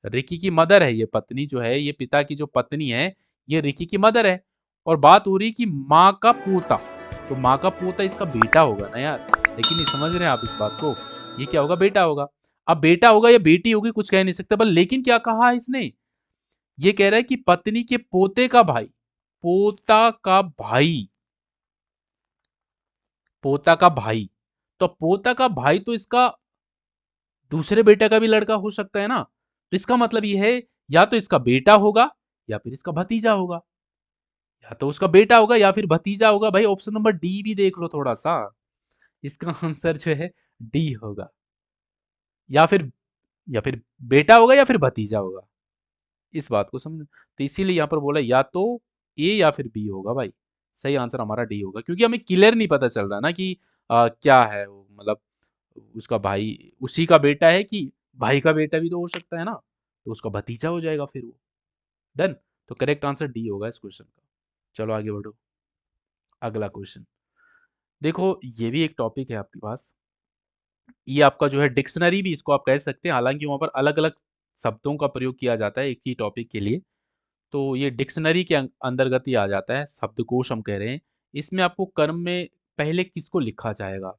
Speaker 1: रिकी की मदर है, ये पत्नी जो है, ये पिता की जो पत्नी है, ये रिकी की मदर है। और बात हो रही कि माँ का पोता, तो माँ का पोता इसका बेटा होगा ना यार, लेकिन नहीं समझ रहे हैं आप इस बात को, ये क्या होगा, बेटा होगा। अब बेटा होगा या बेटी होगी कुछ कह नहीं सकते, पर लेकिन क्या कहा है इसने, ये कह रहा है कि पत्नी के पोते का भाई, पोता का भाई, पोता का भाई, तो पोता का भाई तो इसका दूसरे बेटे का भी लड़का हो सकता है ना, तो इसका मतलब ये है या तो इसका बेटा होगा या फिर इसका भतीजा होगा, या तो उसका बेटा होगा या फिर भतीजा होगा, भाई ऑप्शन नंबर डी भी देख लो थोड़ा सा, इसका आंसर जो है डी होगा, या फिर, या फिर बेटा होगा या फिर भतीजा होगा, इस बात को समझ, तो इसीलिए यहाँ पर बोला या तो ए या फिर बी होगा भाई, सही आंसर हमारा डी होगा, क्योंकि हमें क्लियर नहीं पता चल रहा ना कि क्या है वो, मतलब उसका भाई उसी का बेटा है कि भाई का बेटा भी तो हो सकता है ना, तो उसका भतीजा हो जाएगा फिर वो, डन। तो करेक्ट आंसर डी होगा इस क्वेश्चन का। चलो आगे बढ़ो, अगला क्वेश्चन। देखो ये भी एक टॉपिक है आपके पास, ये आपका जो है डिक्शनरी भी इसको आप कह सकते हैं, हालांकि वहाँ पर अलग अलग शब्दों का प्रयोग किया जाता है एक ही टॉपिक के लिए, तो ये डिक्शनरी के अंतर्गत ही आ जाता है, शब्दकोश हम कह रहे हैं। इसमें आपको कर्म में पहले किसको लिखा जाएगा,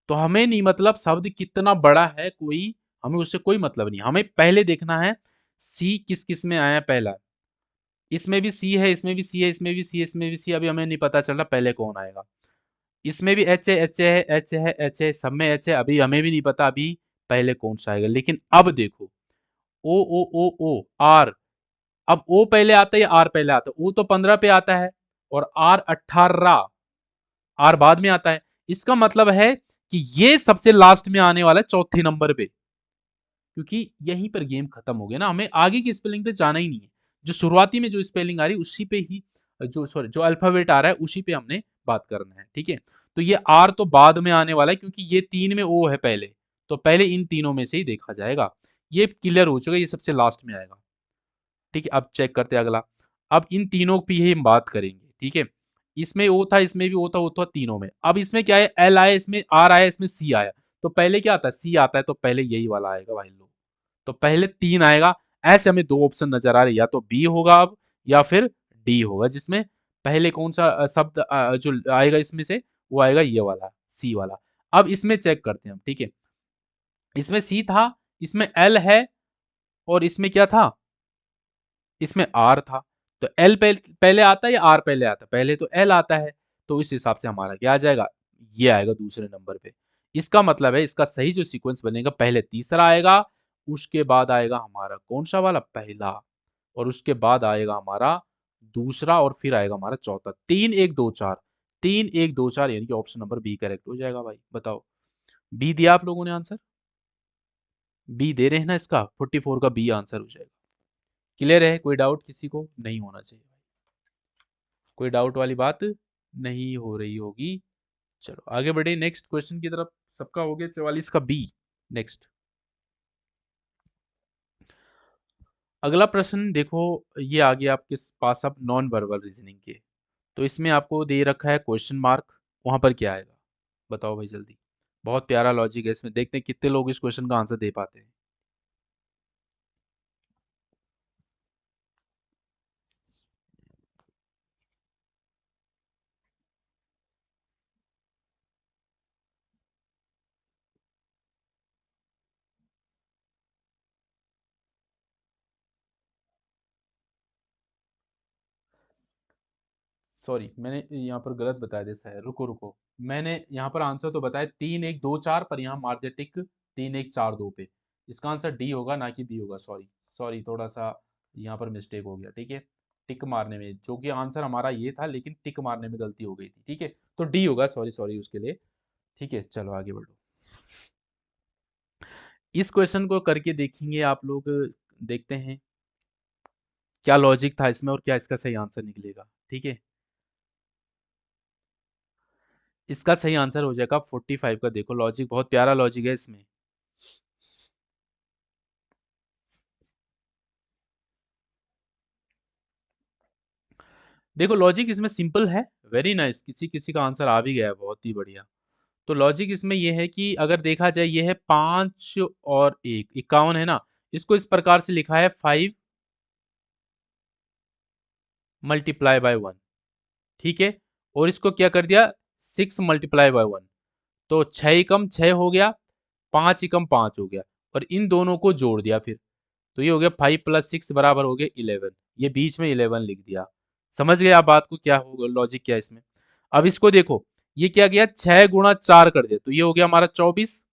Speaker 1: तो हमें नहीं मतलब शब्द कितना बड़ा है कोई, हमें उससे कोई मतलब नहीं, हमें पहले देखना है सी किस किस में आया पहला, इसमें भी सी है, इसमें भी सी है, इसमें भी सी है, इसमें भी सी, अभी हमें नहीं पता चल रहा पहले कौन आएगा। इसमें भी एच है, एच है, एच है, एच है, सब में एच है, अभी हमें भी नहीं पता अभी पहले कौन सा आएगा, लेकिन अब देखो ओ आर, अब ओ पहले आता है या आर पहले आता है, ओ तो 15 पे आता है और आर 18, आर बाद में आता है, इसका मतलब है कि ये सबसे लास्ट में आने वाला है चौथे नंबर पे, क्योंकि यहीं पर गेम खत्म हो गया ना, हमें आगे की स्पेलिंग पे जाना ही नहीं है, जो शुरुआती में जो स्पेलिंग आ रही है उसी पे ही, जो सॉरी जो अल्फाबेट आ रहा है उसी पे हमने बात करना है, ठीक है। तो ये आर तो बाद में आने वाला है, क्योंकि ये तीन में ओ है पहले, तो पहले इन तीनों में से ही देखा जाएगा, ये क्लियर हो चुका है, ये सबसे लास्ट में आएगा, ठीक है। अब चेक करते हैं अगला, अब इन तीनों पे ही हम बात करेंगे, ठीक है। इसमें ओ था, इसमें भी ओ था तीनों में, अब इसमें क्या है, एल आया, इसमें आर आया, इसमें सी आया, तो पहले क्या आता है, सी आता है, तो पहले यही वाला आएगा भाई लोग, तो पहले तीन आएगा, ऐसे हमें दो ऑप्शन नजर आ रहे हैं, या तो बी होगा अब या फिर डी होगा, जिसमें पहले कौन सा शब्द जो आएगा इसमें से, वो आएगा ये वाला सी वाला। अब इसमें चेक करते हैं हम, ठीक है, इसमें सी था, इसमें एल है, और इसमें क्या था, इसमें आर था, तो एल पहले आता है या आर पहले आता है, पहले तो एल आता है, तो इस हिसाब से हमारा क्या आ जाएगा, ये आएगा दूसरे नंबर पे, इसका मतलब है इसका सही जो सीक्वेंस बनेगा, पहले तीसरा आएगा, उसके बाद आएगा हमारा कौन सा वाला, पहला, और उसके बाद आएगा हमारा दूसरा, और फिर आएगा हमारा चौथा, 3 1 2 4, 3 1 2 4, यानी कि ऑप्शन नंबर बी करेक्ट हो जाएगा भाई, बताओ। बी दिया आप लोगों ने आंसर, बी दे रहे हैं ना, इसका 44 का बी आंसर हो जाएगा, क्लियर है, कोई डाउट किसी को नहीं होना चाहिए, कोई डाउट वाली बात नहीं हो रही होगी। चलो आगे बढ़े नेक्स्ट क्वेश्चन की तरफ। सबका हो गया 44 का बी। नेक्स्ट अगला प्रश्न देखो, ये आ गया आपके पास अब नॉन वर्बल रीजनिंग के। तो इसमें आपको दे रखा है क्वेश्चन मार्क, वहां पर क्या आएगा बताओ भाई जल्दी। बहुत प्यारा लॉजिक है इसमें, देखते हैं कितने लोग इस क्वेश्चन का आंसर दे पाते हैं। सॉरी मैंने यहाँ पर गलत बता दिया शायद, रुको रुको। मैंने यहाँ पर आंसर तो बताया 3 1 2 4, पर यहाँ मार दिया टिक 3 1 4 2 पे। इसका आंसर डी होगा ना कि बी होगा। सॉरी सॉरी, थोड़ा सा यहाँ पर मिस्टेक हो गया। ठीक है, टिक मारने में, जो कि आंसर हमारा ये था लेकिन टिक मारने में गलती हो गई थी। ठीक है, तो डी होगा। सॉरी सॉरी उसके लिए। ठीक है चलो आगे बढ़ो। इस क्वेश्चन को करके देखेंगे आप लोग, देखते हैं क्या लॉजिक था इसमें और क्या इसका सही आंसर निकलेगा। ठीक है, इसका सही आंसर हो जाएगा 45 का। देखो लॉजिक बहुत प्यारा लॉजिक है इसमें। देखो लॉजिक इसमें सिंपल है, वेरी नाइस। किसी किसी का आंसर आ भी गया है, बहुत ही बढ़िया। तो लॉजिक इसमें यह है कि अगर देखा जाए, ये है 5 और 1 51 है ना। इसको इस प्रकार से लिखा है 5 × 1। ठीक है, और इसको क्या कर दिया 6 × 1। तो 6 × 6 हो गया, 5 × 5 हो गया, और इन दोनों को जोड़ दिया फिर। तो ये हो गया 5 + 6 बराबर हो गया 11। ये बीच में 11 लिख दिया। समझ गए आप बात को, क्या होगा लॉजिक क्या है इसमें। अब इसको देखो, ये क्या गया 6 × 4 कर दिया, तो ये हो गया हमारा 24।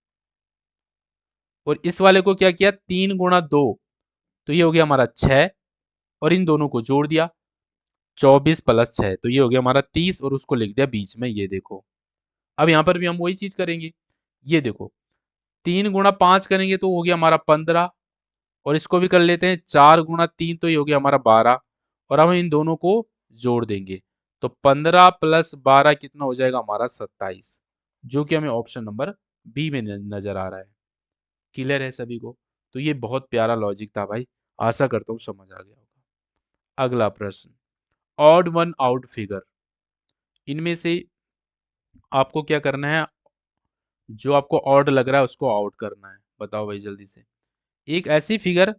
Speaker 1: और इस वाले को क्या किया 3 × 2, तो ये हो गया हमारा 6। और इन दोनों को जोड़ दिया 24 + 6, तो ये हो गया हमारा 30, और उसको लिख दिया बीच में। ये देखो, अब यहाँ पर भी हम वही चीज करेंगे। ये देखो 3 × 5 करेंगे तो हो गया हमारा 15। और इसको भी कर लेते हैं 4 × 3, तो ये हो गया हमारा 12। और अब हम इन दोनों को जोड़ देंगे, तो 15 + 12 कितना हो जाएगा हमारा 27, जो कि हमें ऑप्शन नंबर बी में नजर आ रहा है। क्लियर है सभी को। तो ये बहुत प्यारा लॉजिक था भाई, आशा करता हूँ समझ आ गया होगा। अगला प्रश्न, ऑड वन आउट फिगर। इनमें से आपको क्या करना है, जो आपको ऑड लग रहा है उसको आउट करना है। बताओ भाई जल्दी से, एक ऐसी फिगर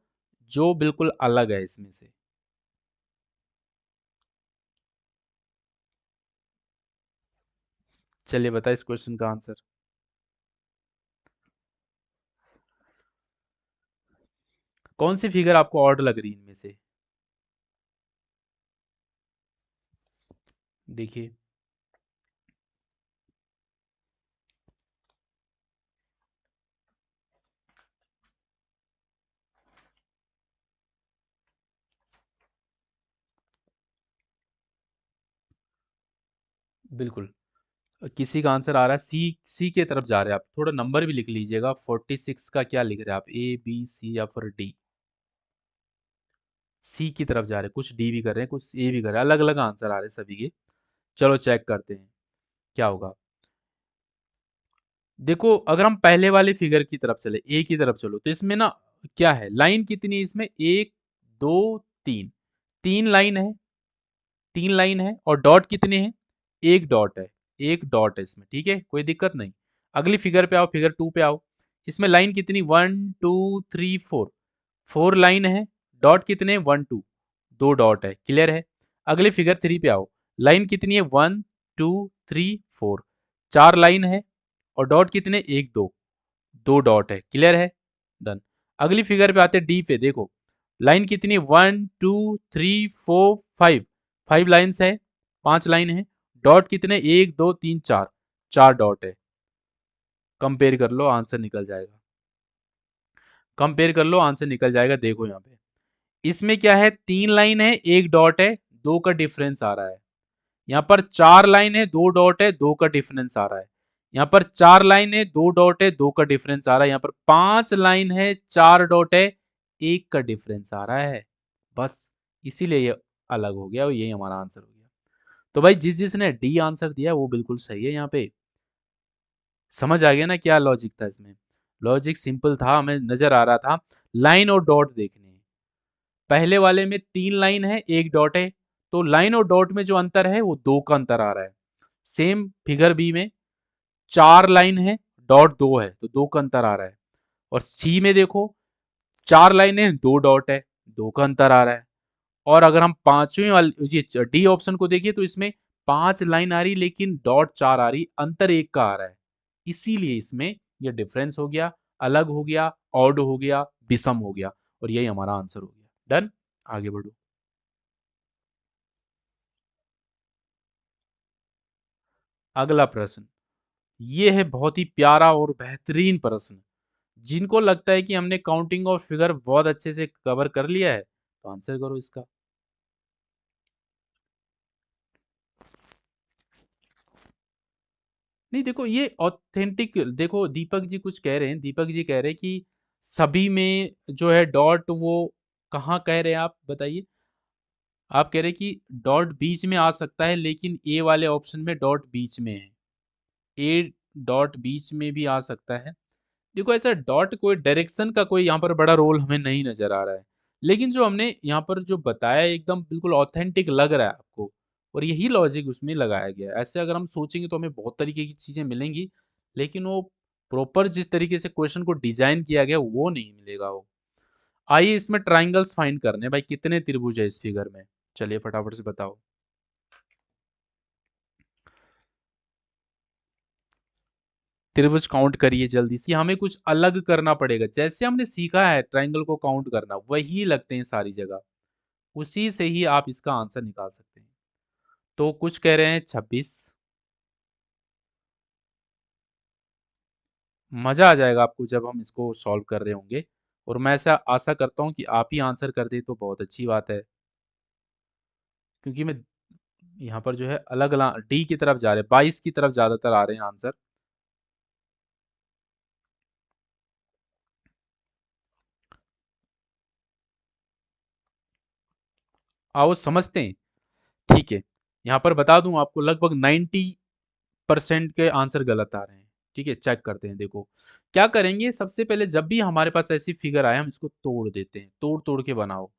Speaker 1: जो बिल्कुल अलग है इसमें से। चलिए बताइए इस क्वेश्चन का आंसर। कौन सी फिगर आपको ऑड लग रही है इनमें से, देखिए। बिल्कुल, किसी का आंसर आ रहा है सी। सी के तरफ जा रहे हैं आप, थोड़ा नंबर भी लिख लीजिएगा। 46 का क्या लिख रहे हैं आप, ए बी सी या फिर डी। सी की तरफ जा रहे हैं, कुछ डी भी कर रहे हैं, कुछ ए भी कर रहे हैं, अलग अलग आंसर आ रहे हैं सभी के। चलो चेक करते हैं क्या होगा। देखो अगर हम पहले वाले फिगर की तरफ चले, ए की तरफ चलो, तो इसमें ना क्या है, लाइन कितनी है इसमें, 1 2 3। 3 लाइन है, 3 लाइन है, और डॉट कितने हैं, एक डॉट है। एक डॉट है इसमें, ठीक है कोई दिक्कत नहीं। अगली फिगर पे आओ, फिगर 2 पे आओ। इसमें लाइन कितनी 1 2 3 4। 4 लाइन है, डॉट कितने 1 2, दो डॉट है। क्लियर है। अगले फिगर 3 पे आओ, लाइन कितनी है 1 2 3 4। 4 लाइन है, और डॉट कितने 1 2, दो डॉट है। क्लियर है, डन। अगली फिगर पे आते डी पे, देखो लाइन कितनी 1 2 3 4 5। 5 लाइन्स है, 5 लाइन है, डॉट कितने 1 2 3 4। 4 डॉट है। कंपेयर कर लो आंसर निकल जाएगा। कंपेयर कर लो आंसर निकल जाएगा। देखो यहाँ पे इसमें क्या है, 3 लाइन है, एक डॉट है, दो का डिफरेंस आ रहा है। यहाँ पर 4 लाइन है, दो डॉट है, दो का डिफरेंस आ रहा है। यहाँ पर 4 लाइन है, दो डॉट है, दो का डिफरेंस आ रहा है। यहाँ पर 5 लाइन है, 4 डॉट है, एक का डिफरेंस आ रहा है। बस इसीलिए ये अलग हो गया, और यही हमारा आंसर हो गया। तो भाई जिसने डी आंसर दिया वो बिल्कुल सही है यहाँ पे। समझ आ गया ना क्या लॉजिक था इसमें? लॉजिक सिंपल था, हमें नजर आ रहा था लाइन और डॉट देखने हैं। पहले वाले में 3 लाइन है, 1 डॉट है, तो लाइन और डॉट में जो अंतर है वो 2 का अंतर आ रहा है। सेम फिगर बी में 4 लाइन है, डॉट 2 है, तो 2 का अंतर आ रहा है। और सी में देखो 4 लाइन है, 2 डॉट है, 2 का अंतर आ रहा है। और अगर हम पांचवें वाले ये डी ऑप्शन को देखिए तो इसमें 5 लाइन आ रही लेकिन डॉट 4 आ रही, अंतर 1 का आ रहा है। इसीलिए इसमें ये डिफरेंस हो गया, अलग हो गया, ऑड हो गया, विषम हो गया, और यही हमारा आंसर हो गया। डन, आगे बढ़ो। अगला प्रश्न, ये है बहुत ही प्यारा और बेहतरीन प्रश्न। जिनको लगता है कि हमने काउंटिंग और फिगर बहुत अच्छे से कवर कर लिया है तो आंसर करो इसका। नहीं देखो ये ऑथेंटिक, देखो दीपक जी कुछ कह रहे हैं, दीपक जी कह रहे हैं कि सभी में जो है डॉट वो कहाँ कह रहे हैं आप बताइए? आप कह रहे हैं कि डॉट बीच में आ सकता है लेकिन ए वाले ऑप्शन में डॉट बीच में है। ए डॉट बीच में भी आ सकता है। देखो ऐसा डॉट कोई डायरेक्शन का कोई यहाँ पर बड़ा रोल हमें नहीं नजर आ रहा है। लेकिन जो हमने यहाँ पर जो बताया एकदम बिल्कुल ऑथेंटिक लग रहा है आपको, और यही लॉजिक उसमें लगाया गया है। ऐसे अगर हम सोचेंगे तो हमें बहुत तरीके की चीजें मिलेंगी, लेकिन वो प्रॉपर जिस तरीके से क्वेश्चन को डिजाइन किया गया वो नहीं मिलेगा वो। आइए इसमें ट्राइंगल्स फाइंड करने हैं। भाई कितने त्रिभुज है इस फिगर में? चलिए फटाफट से बताओ। त्रिभुज काउंट करिए जल्दी से, हमें कुछ अलग करना पड़ेगा। जैसे हमने सीखा है ट्राइंगल को काउंट करना वही लगते हैं सारी जगह, उसी से ही आप इसका आंसर निकाल सकते हैं। तो कुछ कह रहे हैं 26। मजा आ जाएगा आपको जब हम इसको सॉल्व कर रहे होंगे, और मैं ऐसा आशा करता हूँ कि आप ही आंसर कर दे तो बहुत अच्छी बात है। क्योंकि मैं यहाँ पर जो है अलग अलग डी की तरफ जा रहे हैं, 22 की तरफ ज्यादातर आ रहे हैं आंसर। आओ समझते हैं। ठीक है, यहाँ पर बता दूं आपको लगभग 90% के आंसर गलत आ रहे हैं। ठीक है, चेक करते हैं। देखो क्या करेंगे, सबसे पहले जब भी हमारे पास ऐसी फिगर आए हम इसको तोड़ देते हैं, तोड़ तोड़ के बनाओ।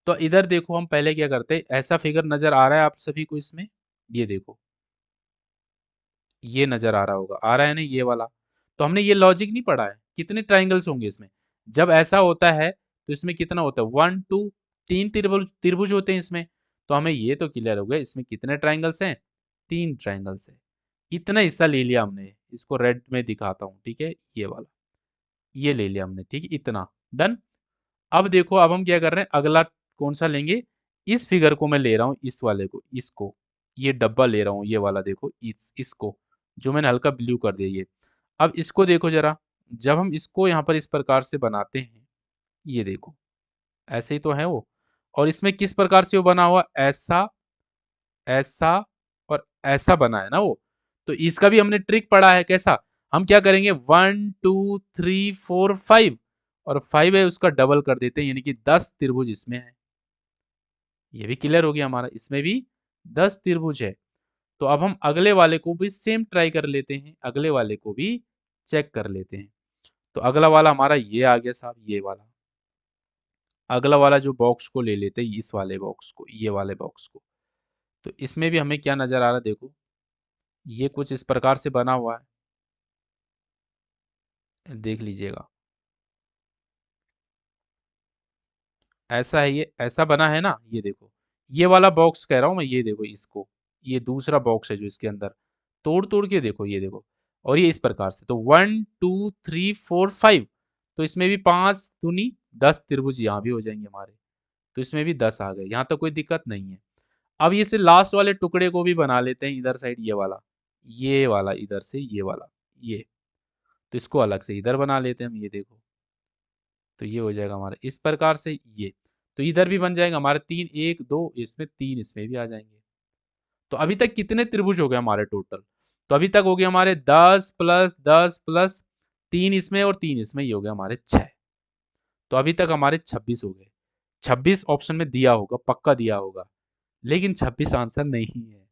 Speaker 1: तो इधर देखो हम पहले क्या करते हैं, ऐसा फिगर नजर आ रहा है आप सभी को इसमें? ये देखो, ये नजर आ रहा होगा, आ रहा है ना ये वाला? तो हमने ये लॉजिक नहीं पढ़ा है कितने ट्राइंगल्स होंगे इसमें? जब ऐसा होता है तो इसमें कितना होता है, 1 2, 3 त्रिभुज त्रिभुज होते हैं इसमें। तो हमें ये तो क्लियर हो गया इसमें कितने ट्राइंगल्स हैं, 3 ट्राइंगल्स है। इतना हिस्सा ले लिया हमने, इसको रेड में दिखाता हूँ, ठीक है, ये वाला, ये ले लिया हमने, ठीक है, इतना। डन। अब देखो अब हम क्या कर रहे हैं, अगला कौन सा लेंगे? इस फिगर को मैं ले रहा हूँ, इस वाले को, इसको, ये डब्बा ले रहा हूँ, ये वाला देखो, इसको जो मैंने हल्का ब्लू कर दिया ये। अब इसको देखो जरा, जब हम इसको यहाँ पर इस प्रकार से बनाते हैं, ये देखो ऐसे ही तो है वो। और इसमें किस प्रकार से वो बना हुआ, ऐसा, ऐसा और ऐसा बना है ना वो। तो इसका भी हमने ट्रिक पढ़ा है कैसा। हम क्या करेंगे, 1 2 3 4 5, और 5 है उसका डबल कर देते हैं, यानी कि 10 त्रिभुज इसमें है। ये भी क्लियर हो गया हमारा, इसमें भी 10 त्रिभुज है। तो अब हम अगले वाले को भी सेम ट्राई कर लेते हैं, अगले वाले को भी चेक कर लेते हैं। तो अगला वाला हमारा ये आ गया साहब, ये वाला। अगला वाला जो बॉक्स को ले लेते हैं, इस वाले बॉक्स को, ये वाले बॉक्स को। तो इसमें भी हमें क्या नजर आ रहा है, देखो ये कुछ इस प्रकार से बना हुआ है, देख लीजिएगा। ऐसा है, ये ऐसा बना है ना, ये देखो। ये वाला बॉक्स कह रहा हूँ मैं, ये देखो इसको, ये दूसरा बॉक्स है जो इसके अंदर, तोड़ तोड़ के देखो, ये देखो। और ये इस प्रकार से, तो 1 2 3 4 5, तो इसमें भी 5 दूनी 10 त्रिभुज यहाँ भी हो जाएंगे हमारे। तो इसमें भी 10 आ गए, यहाँ तो कोई दिक्कत नहीं है। अब ये से लास्ट वाले टुकड़े को भी बना लेते हैं इधर साइड, ये वाला इधर से, ये वाला, ये। तो इसको अलग से इधर बना लेते हैं हम, ये देखो। तो ये हो जाएगा हमारा इस प्रकार से, ये। तो इधर भी बन जाएगा हमारे 3, 1 2, इसमें 3, इसमें भी आ जाएंगे। तो अभी तक कितने त्रिभुज हो गए हमारे टोटल? तो अभी तक हो गए हमारे 10 + 10 + 3 इसमें और 3 इसमें, ये हो गया हमारे 6। तो अभी तक हमारे 26 हो गए। 26 ऑप्शन में दिया होगा, पक्का दिया होगा, लेकिन 26 आंसर नहीं है।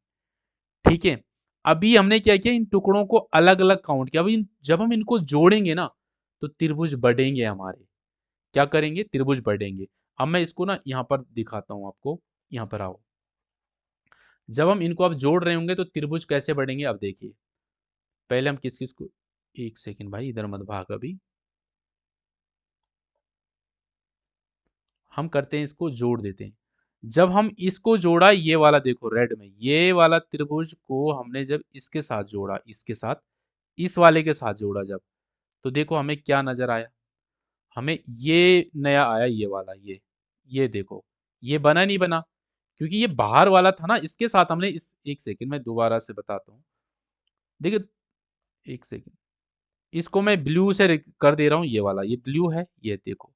Speaker 1: ठीक है। अभी हमने क्या किया, इन टुकड़ों को अलग अलग काउंट किया। अभी जब हम इनको जोड़ेंगे ना तो त्रिभुज बढ़ेंगे हमारे। क्या करेंगे, त्रिभुज बढ़ेंगे। अब मैं इसको ना यहाँ पर दिखाता हूँ आपको, यहाँ पर आओ। जब हम इनको अब जोड़ रहे होंगे तो त्रिभुज कैसे बढ़ेंगे, अब देखिए। पहले हम किस किस को, एक सेकंड भाई, इधर मत भाग अभी। हम करते हैं, इसको जोड़ देते हैं। जब हम इसको जोड़ा, ये वाला देखो रेड में, ये वाला त्रिभुज को हमने जब इसके साथ जोड़ा, इसके साथ, इस वाले के साथ जोड़ा जब, तो देखो हमें क्या नजर आया। हमें ये नया आया, ये वाला, ये देखो, ये बना नहीं बना, क्योंकि ये बाहर वाला था ना, इसके साथ हमने इस, एक सेकंड मैं दोबारा से बताता हूँ। देखिए, एक सेकंड, इसको मैं ब्लू से कर दे रहा हूँ, ये वाला, ये ब्लू है, ये देखो,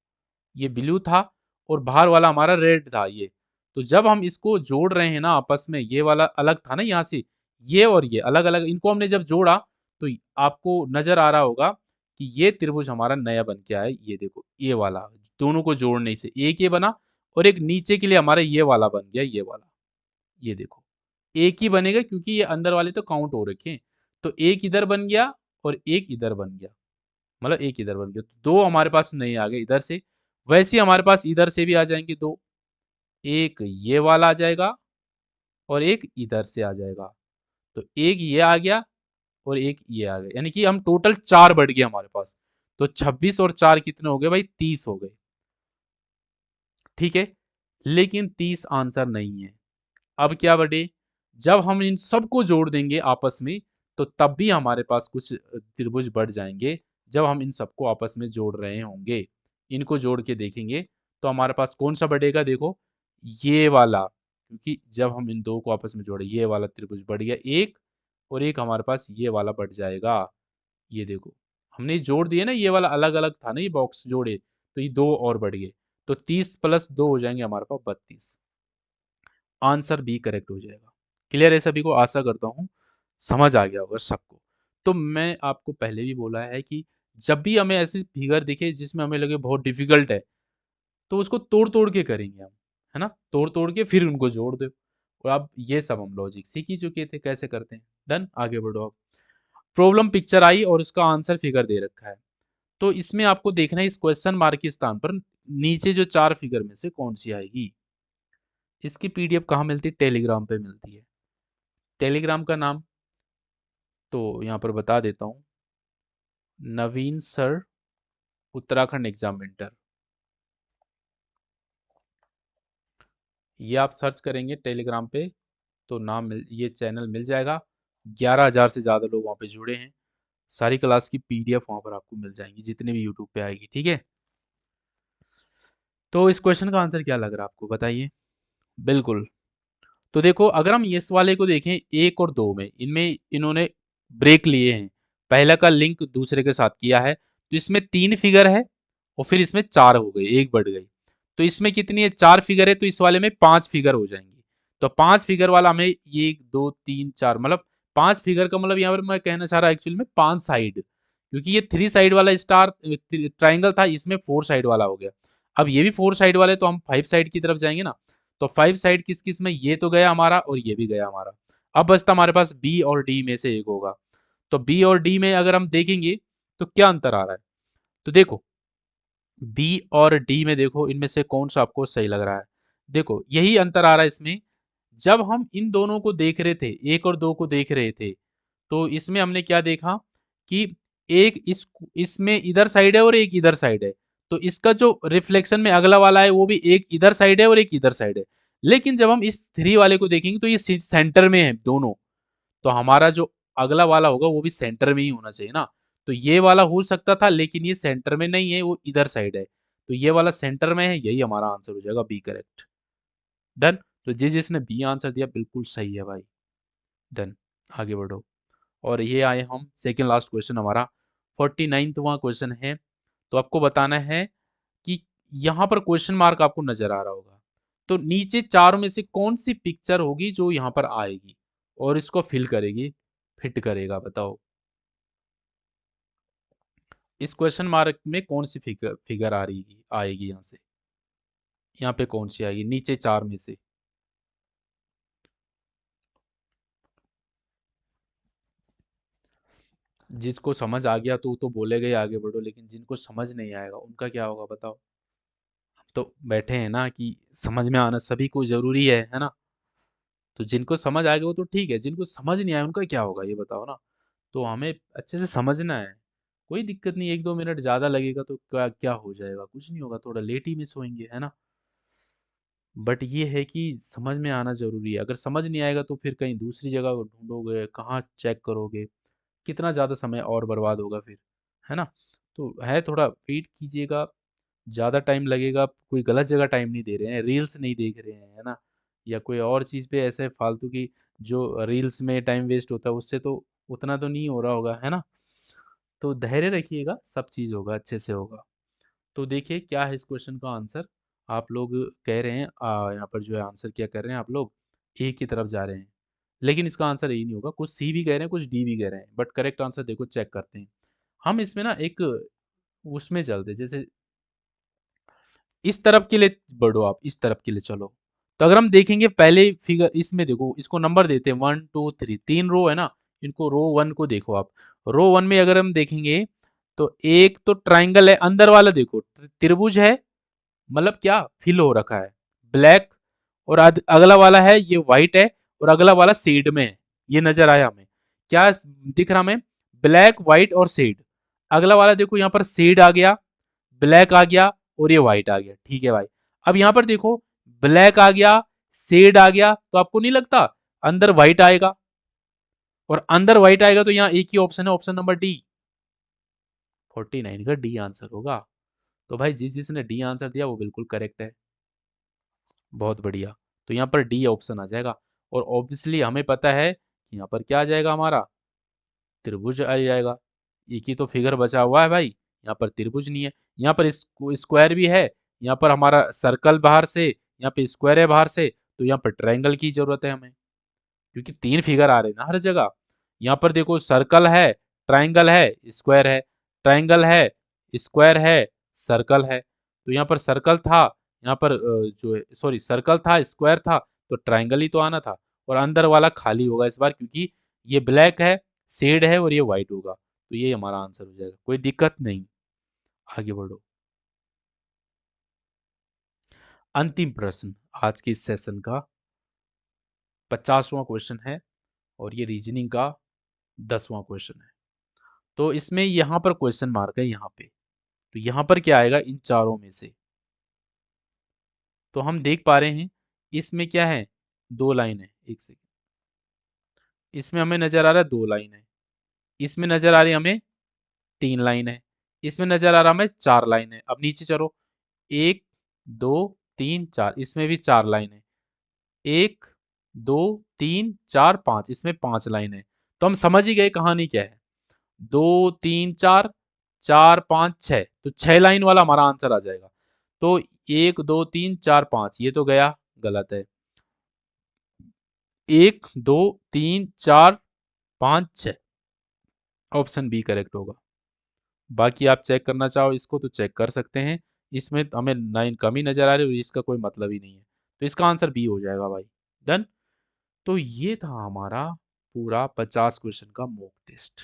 Speaker 1: ये ब्लू था और बाहर वाला हमारा रेड था ये। तो जब हम इसको जोड़ रहे हैं ना आपस में, ये वाला अलग था ना यहाँ से, ये और ये अलग अलग, इनको हमने जब जोड़ा तो आपको नजर आ रहा होगा कि ये त्रिभुज हमारा नया बन के आया। ये देखो, ये वाला, दोनों को जोड़ने से एक ये बना, और एक नीचे के लिए हमारा ये वाला बन गया, ये वाला, ये देखो, एक ही बनेगा क्योंकि ये अंदर वाले तो काउंट हो रखे हैं। तो एक इधर बन गया और एक इधर बन गया, मतलब एक इधर बन गया, तो दो हमारे पास नहीं आ गए इधर से। वैसे ही हमारे पास इधर से भी आ जाएंगे दो, एक ये वाला आ जाएगा और एक इधर से आ जाएगा। तो एक ये आ गया और एक ये आ गया, यानी कि हम टोटल चार बढ़ गए हमारे पास। तो 26 और चार कितने हो गए भाई, 30 हो गए। ठीक है, लेकिन 30 आंसर नहीं है। अब क्या बढ़े, जब हम इन सबको जोड़ देंगे आपस में, तो तब भी हमारे पास कुछ त्रिभुज बढ़ जाएंगे। जब हम इन सबको आपस में जोड़ रहे होंगे, इनको जोड़ के देखेंगे, तो हमारे पास कौन सा बढ़ेगा, देखो, ये वाला, क्योंकि जब हम इन दो को आपस में जोड़े, ये वाला त्रिभुज बढ़ गया एक, और एक हमारे पास ये वाला बढ़ जाएगा। ये देखो, हमने जोड़ दिए ना, ये वाला अलग अलग था ना, ये बॉक्स जोड़े, तो ये दो और बढ़ गए। तो 30 प्लस दो हो जाएंगे हमारे पास 32। आंसर बी करेक्ट हो जाएगा। क्लियर है सभी को, आशा करता हूँ समझ आ गया होगा सबको। तो मैं आपको पहले भी बोला है कि जब भी हमें ऐसी फिगर दिखे जिसमें हमें लगे बहुत डिफिकल्ट है, तो उसको तोड़ तोड़ के करेंगे हम, है ना, तोड़ तोड़ के फिर उनको जोड़ दो। और अब ये सब हम लॉजिक सीख ही चुके थे कैसे करते हैं। डन, आगे बढ़ो आप। प्रॉब्लम पिक्चर आई और उसका आंसर फिगर दे रखा है। तो इसमें आपको देखना है इस क्वेश्चन मार्क के स्थान पर नीचे जो चार फिगर में से कौन सी आएगी। इसकी पीडीएफ कहाँ मिलती है, टेलीग्राम पे मिलती है। टेलीग्राम का नाम तो यहाँ पर बता देता हूँ, नवीन सर उत्तराखंड एग्जामिनेटर। ये आप सर्च करेंगे टेलीग्राम पे तो नाम मिल, ये चैनल मिल जाएगा। 11,000 से ज़्यादा लोग वहाँ पे जुड़े हैं। सारी क्लास की पीडीएफ वहाँ पर आपको मिल जाएंगी जितने भी यूट्यूब पे आएगी, ठीक है। तो इस क्वेश्चन का आंसर क्या लग रहा है आपको, बताइए। बिल्कुल। तो देखो, अगर हम इस वाले को देखें, एक और दो में, इनमें इन्होंने ब्रेक लिए हैं, पहला का लिंक दूसरे के साथ किया है, तो इसमें तीन फिगर है और फिर इसमें चार हो गई, एक बढ़ गई। तो इसमें कितनी है, चार फिगर है, तो इस वाले में पांच फिगर हो जाएंगी। तो पांच फिगर वाला हमें एक दो तीन चार, मतलब पांच फिगर का मतलब यहाँ पर मैं कहना चाह रहा एक्चुअली में पांच साइड, क्योंकि ये थ्री साइड वाला स्टार ट्राइंगल था, इसमें फोर साइड वाला हो गया। अब ये भी फोर साइड वाले, तो हम फाइव साइड की तरफ जाएंगे ना। तो फाइव साइड किस किस में, ये तो गया हमारा और ये भी गया हमारा। अब बचता हमारे पास बी और डी में से एक होगा। तो बी और डी में अगर हम देखेंगे तो क्या अंतर आ रहा है, तो देखो, बी और डी में देखो, इनमें से कौन सा आपको सही लग रहा है। देखो, यही अंतर आ रहा है इसमें। जब हम इन दोनों को देख रहे थे, एक और दो को देख रहे थे, तो इसमें हमने क्या देखा कि एक इसमें इधर साइड है और एक इधर साइड है। तो इसका जो रिफ्लेक्शन में अगला वाला है वो भी एक इधर साइड है और एक इधर साइड है। लेकिन जब हम इस थ्री वाले को देखेंगे तो ये सेंटर में है दोनों। तो हमारा जो अगला वाला होगा वो भी सेंटर में ही होना चाहिए ना। तो ये वाला हो सकता था, लेकिन ये सेंटर में नहीं है, वो इधर साइड है। तो ये वाला सेंटर में है, यही हमारा आंसर हो जाएगा, बी करेक्ट। डन। तो जिसने बी आंसर दिया बिल्कुल सही है भाई। डन, आगे बढ़ो। और ये आए हम सेकेंड लास्ट क्वेश्चन हमारा, 49वां क्वेश्चन है। तो आपको बताना है कि यहाँ पर क्वेश्चन मार्क आपको नजर आ रहा होगा, तो नीचे चारों में से कौन सी पिक्चर होगी जो यहाँ पर आएगी और इसको फिल करेगी, फिट करेगा, बताओ। इस क्वेश्चन मार्क में कौन सी फिगर फिगर आ रही आएगी यहाँ से, यहाँ पे कौन सी आएगी नीचे चार में से। जिसको समझ आ गया तो बोलेगा ही आगे बढ़ो, लेकिन जिनको समझ नहीं आएगा उनका क्या होगा बताओ। हम तो बैठे हैं ना कि समझ में आना सभी को जरूरी है ना। तो जिनको समझ आएगा वो तो ठीक है, जिनको समझ नहीं आया उनका क्या होगा ये बताओ ना। तो हमें अच्छे से समझना है। कोई दिक्कत नहीं, 1-2 मिनट ज़्यादा लगेगा तो क्या क्या हो जाएगा, कुछ नहीं होगा, थोड़ा लेट ही मिस होंगे है ना। बट ये है कि समझ में आना ज़रूरी है। अगर समझ नहीं आएगा तो फिर कहीं दूसरी जगह ढूंढोगे, कहाँ चेक करोगे, कितना ज़्यादा समय और बर्बाद होगा फिर, है ना। तो है, थोड़ा वेट कीजिएगा। ज़्यादा टाइम लगेगा, कोई गलत जगह टाइम नहीं दे रहे हैं, रील्स नहीं देख रहे हैं है ना, या कोई और चीज़ पे ऐसे फालतू की जो रील्स में टाइम वेस्ट होता है उससे तो उतना तो नहीं हो रहा होगा है ना। तो धैर्य रखिएगा, सब चीज़ होगा, अच्छे से होगा। तो देखिए क्या है इस क्वेश्चन का आंसर। आप लोग कह रहे हैं यहाँ पर जो है आंसर क्या कर रहे हैं आप लोग, ए की तरफ जा रहे हैं। लेकिन इसका आंसर ए नहीं होगा, कुछ सी भी कह रहे हैं कुछ डी भी कह रहे हैं, बट करेक्ट आंसर देखो चेक करते हैं। हम इसमें ना एक उसमें चलते हैं, जैसे इस तरफ के लिए बढ़ो, आप इस तरफ के लिए चलो। तो अगर हम देखेंगे पहले फिगर इसमें देखो, इसको नंबर देते हैं 1 2 3, 3 रो है ना। इनको रो वन को देखो आप। रो वन में अगर हम देखेंगे तो एक तो ट्राइंगल है, अंदर वाला देखो त्रिभुज है, मतलब क्या फिल हो रखा है ब्लैक, और अगला वाला है ये व्हाइट है, और अगला वाला शेड में है। ये नजर आया हमें, क्या दिख रहा हमें, ब्लैक व्हाइट और शेड। अगला वाला देखो यहाँ पर शेड आ गया, ब्लैक आ गया, और ये व्हाइट आ गया, ठीक है भाई। अब यहाँ पर देखो ब्लैक आ गया, शेड आ गया, तो आपको नहीं लगता अंदर व्हाइट आएगा, और अंदर व्हाइट आएगा तो यहाँ एक ही ऑप्शन है, ऑप्शन नंबर डी। 49 का डी आंसर होगा। तो भाई जिसने डी आंसर दिया वो बिल्कुल करेक्ट है। बहुत बढ़िया। तो यहाँ पर डी ऑप्शन आ जाएगा। और ऑब्वियसली हमें पता है कि यहाँ पर क्या आ जाएगा हमारा, त्रिभुज आ जाएगा। एक ही तो फिगर बचा हुआ है भाई, यहाँ पर त्रिभुज नहीं है। यहाँ पर स्क्वायर भी है, यहाँ पर हमारा सर्कल बाहर से, यहाँ पे स्क्वायर है बाहर से, तो यहाँ पर ट्रायंगल की जरूरत है हमें, क्योंकि 3 फिगर आ रहे हैं ना हर जगह। यहाँ पर देखो सर्कल है, ट्रायंगल है, स्क्वायर है, ट्रायंगल है, स्क्वायर है, सर्कल है। तो यहाँ पर सर्कल था, यहाँ पर जो है सॉरी सर्कल था, स्क्वायर था, तो ट्रायंगल ही तो आना था। और अंदर वाला खाली होगा इस बार, क्योंकि ये ब्लैक है, शेड है, और ये व्हाइट होगा, तो ये हमारा आंसर हो जाएगा, कोई दिक्कत नहीं। आगे बढ़ो। अंतिम प्रश्न आज के इस सेशन का, 50वां क्वेश्चन है, और ये रीजनिंग का 10वां क्वेश्चन है। तो इसमें यहाँ पर क्वेश्चन मार्क है यहाँ पे। तो यहाँ पर क्या आएगा इन चारों में से। तो हम देख पा रहे हैं इसमें क्या है, 2 लाइन है, एक सेकेंड। इसमें हमें नजर आ रहा है 2 लाइन है, इसमें नजर आ रही है हमें 3 लाइन है, इसमें नजर आ रहा है हमें 4 लाइन है। अब नीचे चलो, 1 2 3 4, इसमें भी 4 लाइन है, 1 2 3 4 5, इसमें 5 लाइन है। तो हम समझ ही गए कहानी क्या है, 2 3 4, 4 5 6, तो 6 लाइन वाला हमारा आंसर आ जाएगा। तो 1 2 3 4 5 ये तो गया, गलत है। 1 2 3 4 5 6, ऑप्शन बी करेक्ट होगा। बाकी आप चेक करना चाहो इसको तो चेक कर सकते हैं। इसमें हमें 9 कमी नजर आ रही है और इसका कोई मतलब ही नहीं है, तो इसका आंसर बी हो जाएगा भाई। डन। तो ये था हमारा पूरा 50 क्वेश्चन का मॉक टेस्ट।